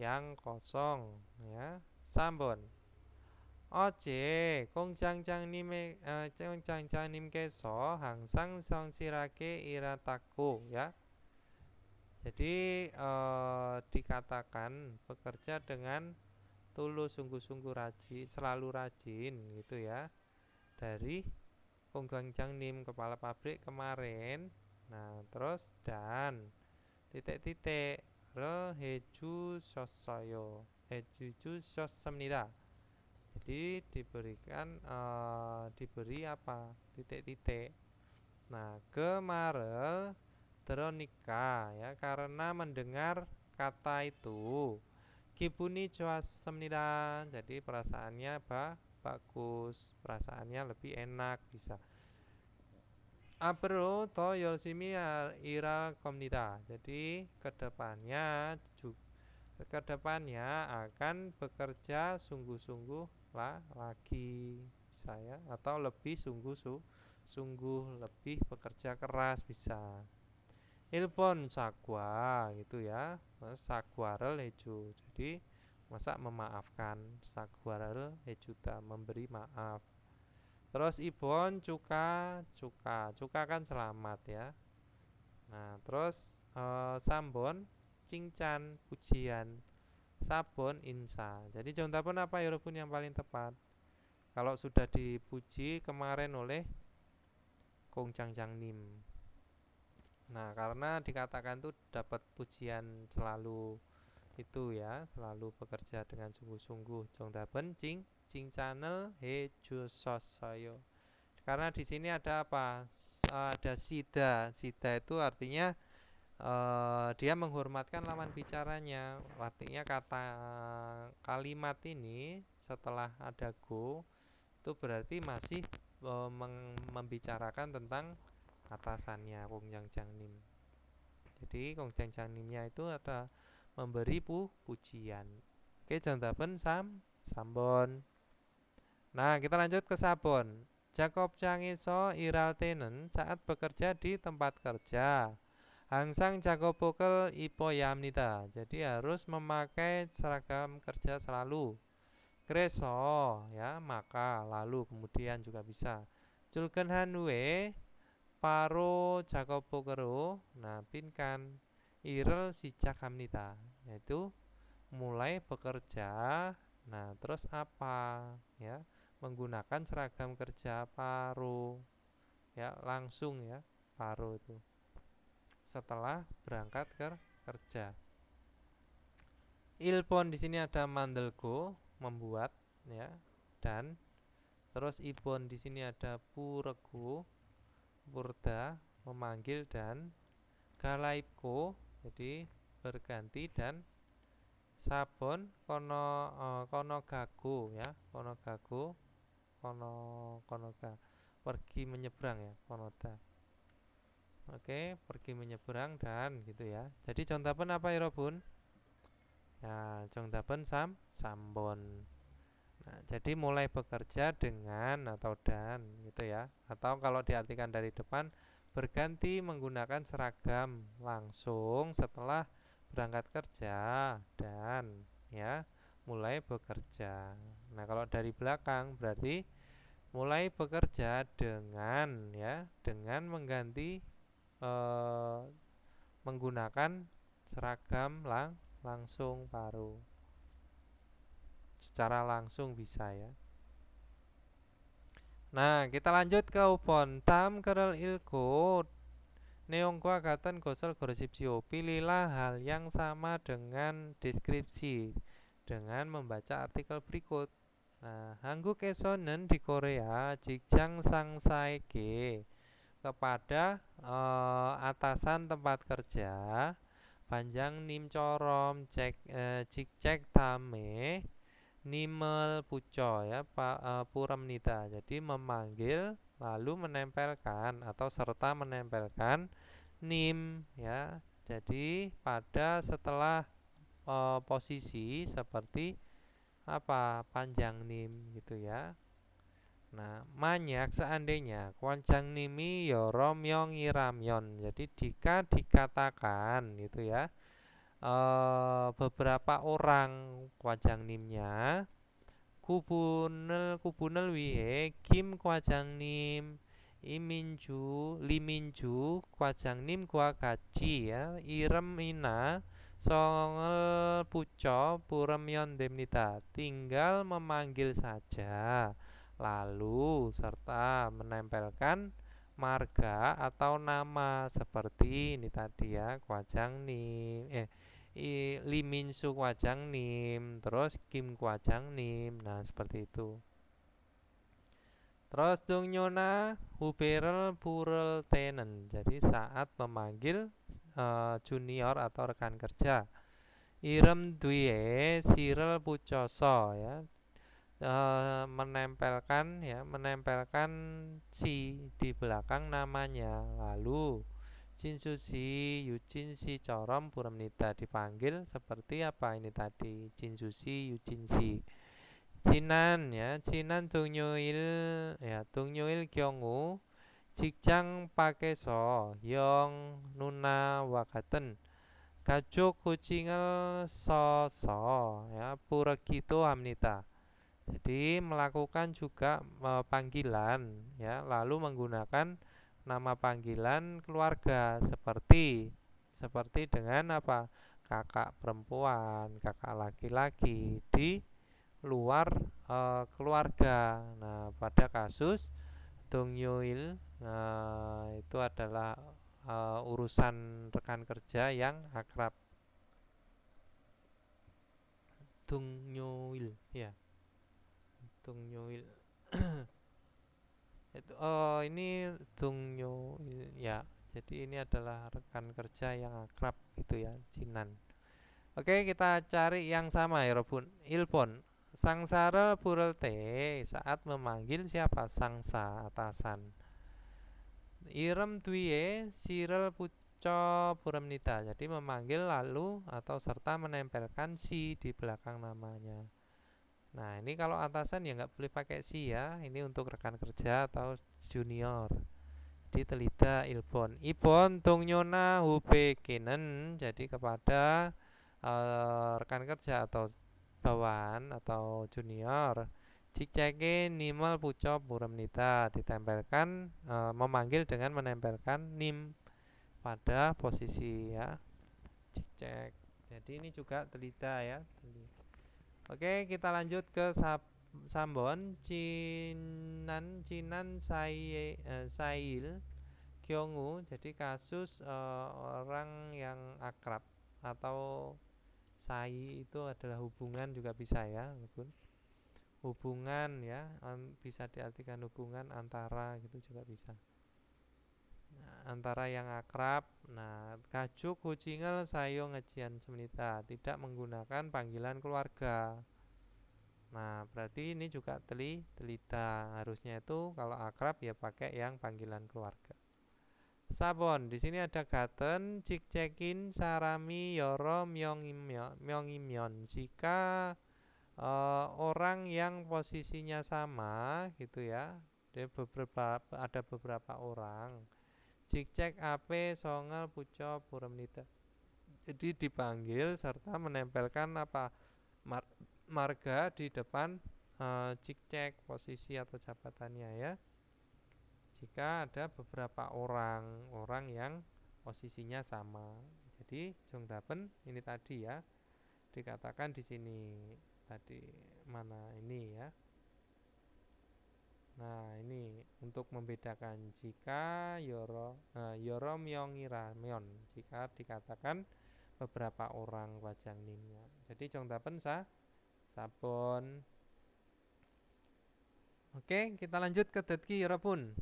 yang kosong, ya. Sampun. Oce, kong nim keso hangsang sirake irataku, ya. Jadi dikatakan bekerja dengan tulus, sungguh-sungguh rajin, selalu rajin gitu ya. Dari Konggang Nim, kepala pabrik kemarin. Nah, terus dan titik-titik rel heju sosoyo, heju sosemnida. Jadi diberi apa? Titik-titik. Nah, kemarel Veronica ya, karena mendengar kata itu Kibuni semnida, jadi perasaannya bagus, perasaannya lebih enak, bisa. Apero to yolsimi ira komnida, jadi kedepannya akan bekerja sungguh-sungguh lagi, bisa ya, atau lebih sungguh lebih bekerja keras, bisa. Ilpon sagwa gitu ya, sagwarel heju, jadi masa memaafkan, sagwarel hejuta, memberi maaf. Terus ibon cuka kan selamat ya. Nah terus sambon cinccan pujian, sabon insa. Jadi jontapen apa ya pun yang paling tepat kalau sudah dipuji kemarin oleh Kong Changjang Nim. Nah, karena dikatakan tuh dapat pujian selalu itu ya, selalu bekerja dengan sungguh-sungguh. Jongdaben cing channel he sosayo. Karena di sini ada apa? Ada sida. Sida itu artinya dia menghormatkan lawan bicaranya. Artinya kata kalimat ini setelah ada go itu berarti masih membicarakan tentang atasannya Kongjang Jangnim. Jadi Kongjang Jangnimnya itu ada memberi pujian. Oke, jontapen sambon. Nah, kita lanjut ke sabon. Jakob Changiso iral tenen saat bekerja di tempat kerja. Hangsang Jakob Bokel ipo yamnida. Jadi harus memakai seragam kerja selalu. Kreso ya, maka, lalu, kemudian juga bisa. Julken hanwe paro Jakobo kero, nah pinkan irel sijak hamnita, yaitu mulai bekerja. Nah terus apa ya, menggunakan seragam kerja paro ya, langsung ya, paro itu setelah berangkat kerja. Ilpon di sini ada mandelgo, membuat ya, dan terus ibon di sini ada purego, purda, memanggil, dan galaipko, jadi berganti, dan sabon kono gago ya, kono gago, kono ga, pergi menyeberang ya, konoda. Oke, pergi menyeberang dan gitu ya. Jadi jontapen apa ya Robun? Ya, jontapen sambon. Nah, jadi mulai bekerja dengan atau dan gitu ya. Atau kalau diartikan dari depan, berganti menggunakan seragam langsung setelah berangkat kerja dan ya mulai bekerja. Nah, kalau dari belakang berarti mulai bekerja dengan ya, dengan mengganti menggunakan seragam langsung paru. Secara langsung bisa ya. Nah, kita lanjut ke upon tam kerel ilko neongko agatan gosel gorsipsio. Pilihlah hal yang sama dengan deskripsi dengan membaca artikel berikut. Nah, hangguk esonen di Korea jikjang sangsaeke kepada atasan tempat kerja panjang nim corom cek tame nimel puco ya, puram nida. Jadi memanggil lalu menempelkan atau serta menempelkan nim ya. Jadi pada setelah posisi seperti apa panjang nim gitu ya. Nah, manyak seandainya kuancang nimi yoro myong iramyon. Jadi jika dikatakan gitu ya, beberapa orang kuancang nimnya kubunel kubunel wihe kim kuancang nim iminju liminju kuancang nim gua gaji ya irem ina songel puco purem yondemnita tinggal memanggil saja lalu serta menempelkan marga atau nama seperti ini tadi ya kuajang nim liminsu kuajang nim terus kim kuajang nim nah seperti itu. Terus dung nyona huberel purel tenen jadi saat memanggil junior atau rekan kerja irem duye sirel pucoso ya menempelkan si di belakang namanya lalu Jinsusi Yujinsi Corom Puramnita dipanggil seperti apa ini tadi Jinsusi Yujinsi Jinan ya Jinan Dongnyoil ya Dongnyoil Gyeonggu Jikjang Pakeso Yong Nuna Wakaten Gajuk Kucingel Soso ya Puregito Amnita jadi melakukan juga panggilan ya, lalu menggunakan nama panggilan keluarga seperti dengan apa? Kakak perempuan, kakak laki-laki di luar keluarga. Nah, pada kasus Dongyuil itu adalah urusan rekan kerja yang akrab. Dongyuil ya. Dongyuil itu ini Dungyo ya jadi ini adalah rekan kerja yang akrab gitu ya Jinan. Oke kita cari yang sama ya Robun Ilpon Sangsara Purelte saat memanggil siapa Sangsa atasan Irem Dwie Sirel Puco Puramnita jadi memanggil lalu atau serta menempelkan si di belakang namanya. Nah ini kalau atasan ya nggak boleh pakai si ya. Ini untuk rekan kerja atau junior. Di telida ilbon. Ibon tungnyona hube kinen. Jadi kepada rekan kerja atau bawahan atau junior. Cikceke nimal pucop buramnita ditempelkan memanggil dengan menempelkan nim pada posisi ya. Cikcek. Jadi ini juga telida ya. Oke, kita lanjut ke Sambon Cinan Sail Kyongu. Jadi kasus orang yang akrab atau sai itu adalah hubungan juga bisa ya, hubungan ya, bisa diartikan hubungan antara gitu juga bisa. Nah, antara yang akrab. Nah, kajuk kucingel sayo ngejian semenita tidak menggunakan panggilan keluarga. Nah, berarti ini juga telita. Harusnya itu kalau akrab ya pakai yang panggilan keluarga. Sabon, di sini ada gaten, cikcekin, sarami, yoro, myongimyon. Jika orang yang posisinya sama gitu ya. Ada beberapa orang. Cikcek ape songel puco puramnita. Jadi dipanggil serta menempelkan apa? Marga di depan cikcek posisi atau jabatannya ya. Jika ada beberapa orang yang posisinya sama. Jadi jongdapen ini tadi ya. Dikatakan di sini tadi mana ini ya. Nah, ini untuk membedakan jika yoro myongira myon jika dikatakan beberapa orang wajang nimnya. Jadi jongdapen sabon. Oke, kita lanjut ke detki yorapun.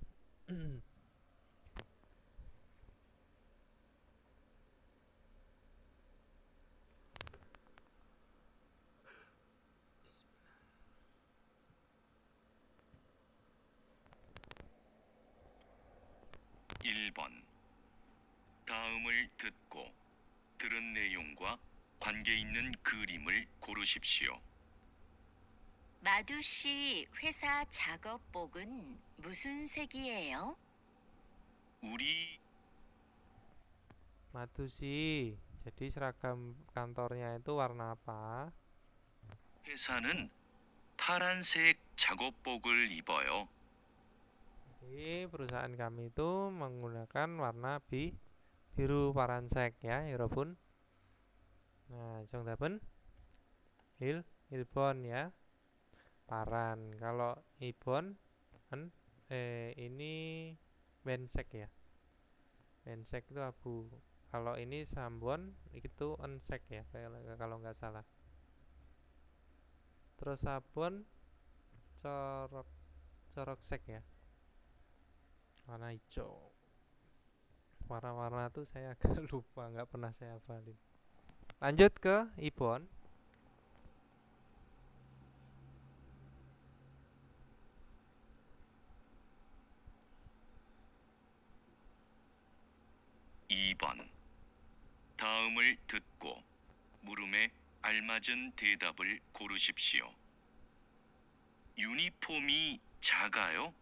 (1번) 다음을 듣고 들은 내용과 관계 있는 그림을 고르십시오. 마두 씨 회사 작업복은 무슨 색이에요? 우리 Madusi. Jadi seragam kantornya itu warna apa? 회사는 파란색 작업복을 입어요. Jadi perusahaan kami itu menggunakan warna biru paransek ya, 여러분. Nah, 정답은 1번 ya. Paran. Kalau ibon ini bensek ya. Bensek itu abu. Kalau ini sambon itu ensek ya, kalau nggak salah. Terus sabon corok sek ya, warna hijau. Warna-warna tuh saya agak lupa, nggak pernah saya hafalin. Lanjut ke ibon. (2번) 다음을 듣고 물음에 알맞은 대답을 고르십시오. 유니폼이 작아요?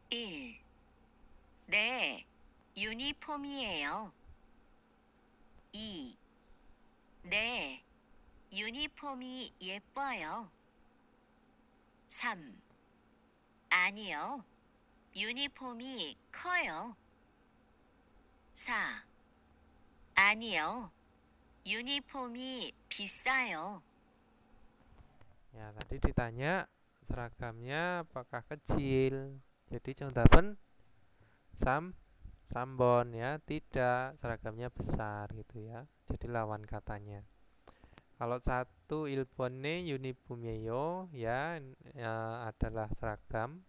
1. 네, 유니폼이에요. 2. 네, 유니폼이 예뻐요. 3. 아니요, 유니폼이 커요. 4. 아니요, 유니폼이 비싸요. Ya, tadi ditanya seragamnya apakah kecil. Jadi jawaban sambon ya, tidak, seragamnya besar gitu ya. Jadi lawan katanya. Kalau satu ilbone uniformeo ya, adalah seragam.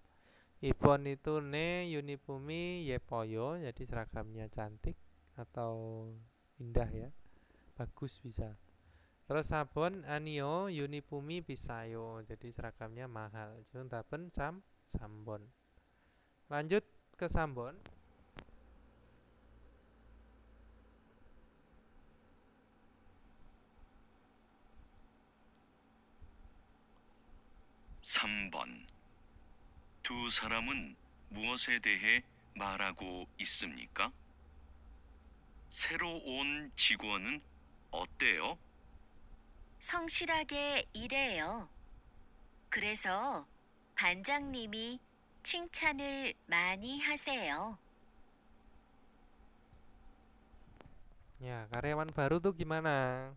Ibon itu ne uniformi yepoyo, jadi seragamnya cantik atau indah ya, bagus bisa. Terus sabon anio uniformi pisayo, jadi seragamnya mahal. Juntapen sambon. Lanjut ke sambon. (3번) 두 사람은 무엇에 대해 말하고 있습니까? 새로 온 직원은 어때요? 성실하게 일해요. 그래서 반장님이 칭찬을 많이 하세요. Ya, karyawan baru tuh gimana?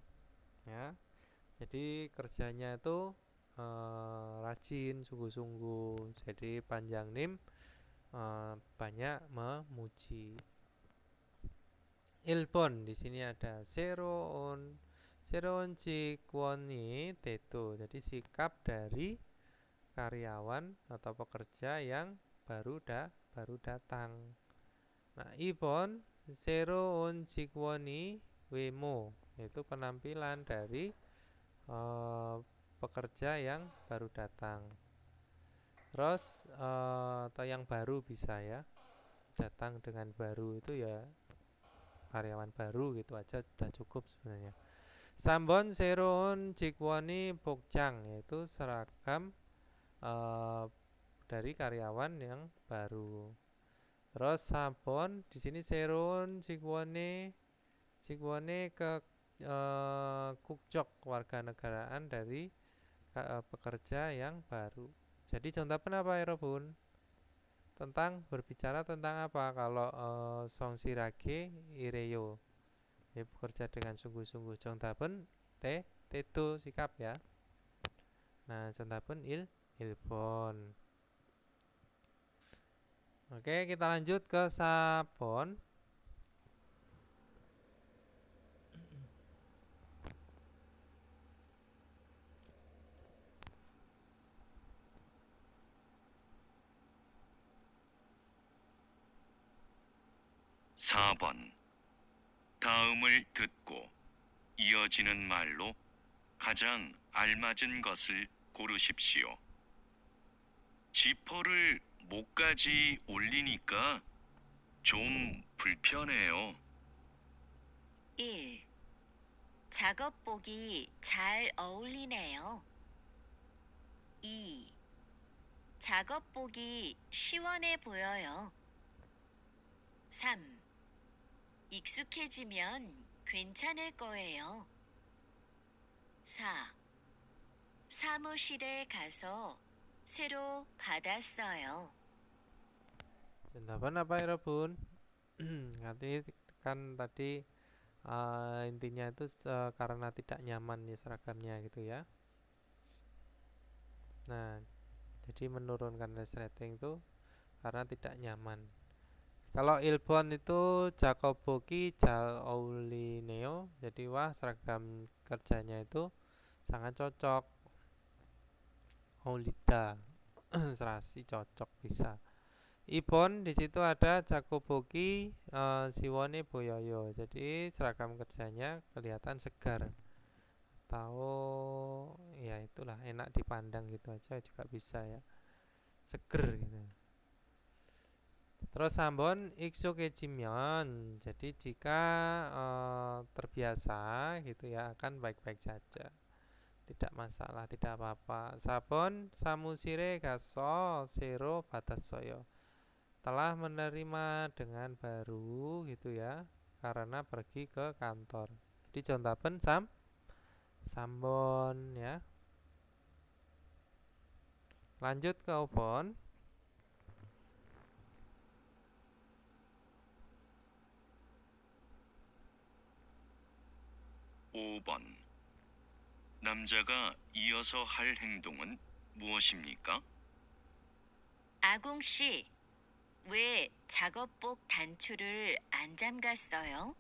Ya, jadi kerjanya itu rajin, sungguh-sungguh. Jadi panjang banyak memuji. Ilbon di sini ada seron jikwoni teto. Jadi sikap dari karyawan atau pekerja yang baru datang. Nah, ibon seron jikwoni wemo, yaitu penampilan dari pekerja yang baru datang. Terus atau yang baru bisa ya, datang dengan baru itu ya karyawan baru gitu aja sudah cukup sebenarnya. Sambon seron jikwoni bokjang, yaitu seragam dari karyawan yang baru. Terus sabon di sini seron jikwone ke kukjok, warga negaraan dari pekerja yang baru. Jadi contoh apa ya Robun? Berbicara tentang apa? Kalau songshirage ireyo, ya bekerja dengan sungguh-sungguh. Contohpun teto sikap ya. Nah, contohpun ilbon. Oke, kita lanjut ke sabon. (4번) 다음을 듣고 이어지는 말로 가장 알맞은 것을 고르십시오. 지퍼를 목까지 올리니까 좀 불편해요. 1. 작업복이 잘 어울리네요. 2. 작업복이 시원해 보여요. 3. 익숙해지면 괜찮을 거예요. 4. 사무실에 가서 새로 받았어요. Jawaban apa ya, Bun? Nanti kan tadi intinya itu karena tidak nyaman ya seragamnya gitu ya. Nah, jadi menurunkan resleting itu karena tidak nyaman. Kalau Ilbon itu Jacoboki Jal Aulineo, jadi wah seragam kerjanya itu sangat cocok. Aulida serasi cocok bisa. Ibon di situ ada Jacoboki Siwone Boyoyo. Jadi seragam kerjanya kelihatan segar. Tahu ya itulah enak dipandang gitu aja juga bisa ya. Seger gitu. Terus Sambon Iksuke Jimyeon. Jadi jika terbiasa gitu ya akan baik-baik saja. Tidak masalah, tidak apa-apa. Sabon Samusire Gaso Sero Batasoyo. Telah menerima dengan baru gitu ya karena pergi ke kantor. Di Jontapen Sambon ya. Lanjut ke Obon. 5번. 남자가 이어서 할 행동은 무엇입니까? 아궁 씨, 왜 작업복 단추를 안 잠갔어요?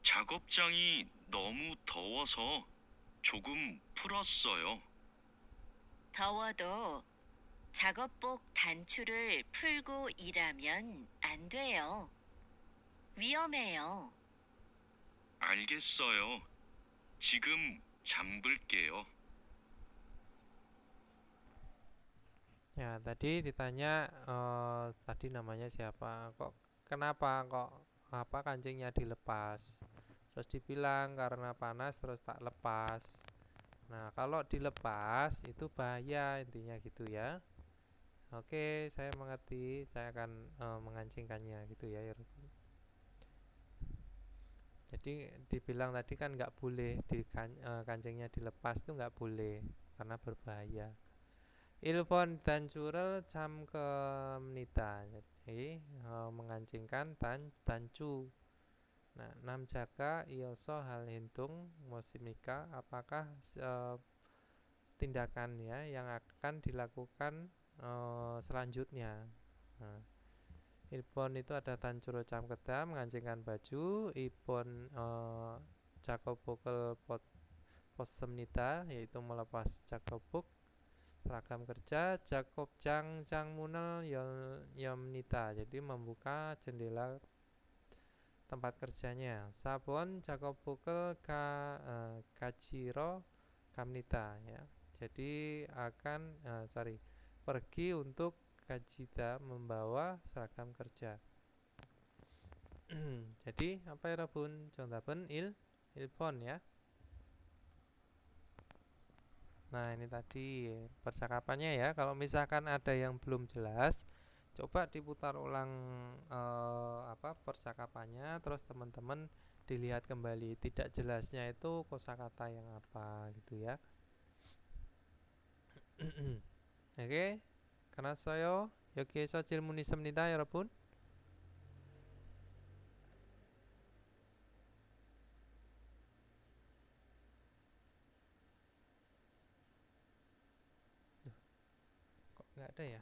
작업장이 너무 더워서 조금 풀었어요. 더워도 작업복 단추를 풀고 일하면 안 돼요. 위험해요. 알겠어요. 지금 잠글게요. Ya, tadi ditanya tadi namanya siapa? Kok kenapa kok kancingnya dilepas? Terus dibilang karena panas terus tak lepas. Nah, kalau dilepas itu bahaya intinya gitu ya. Oke, saya mengerti. Saya akan mengancingkannya gitu ya. Jadi dibilang tadi kan nggak boleh kancingnya dilepas itu nggak boleh karena berbahaya. Ilfon dan curel jam ke menita. Jadi mengancingkan tancu. Nah, nam jaga ioso hal hintung mosimika apakah tindakan ya yang akan dilakukan selanjutnya. Nah, Ilpon itu ada tancuro cam kedam mengancingkan baju. Ipon Jakobokel posemnita yaitu melepas Jakobuk seragam kerja. Jakob Jang Munel Yomnita jadi membuka jendela tempat kerjanya. Sabon Jakobokel Kajiro Kamnita ya. Jadi akan pergi untuk Kajida membawa seragam kerja. Jadi apa ya Bun? Contapen Ilpon ya. Nah, ini tadi percakapannya ya. Kalau misalkan ada yang belum jelas, coba diputar ulang percakapannya, terus teman-teman dilihat kembali tidak jelasnya itu kosakata yang apa gitu ya. Oke. Karena saya 여기에서 질문 있습니다, 여러분. Kok nggak ada ya?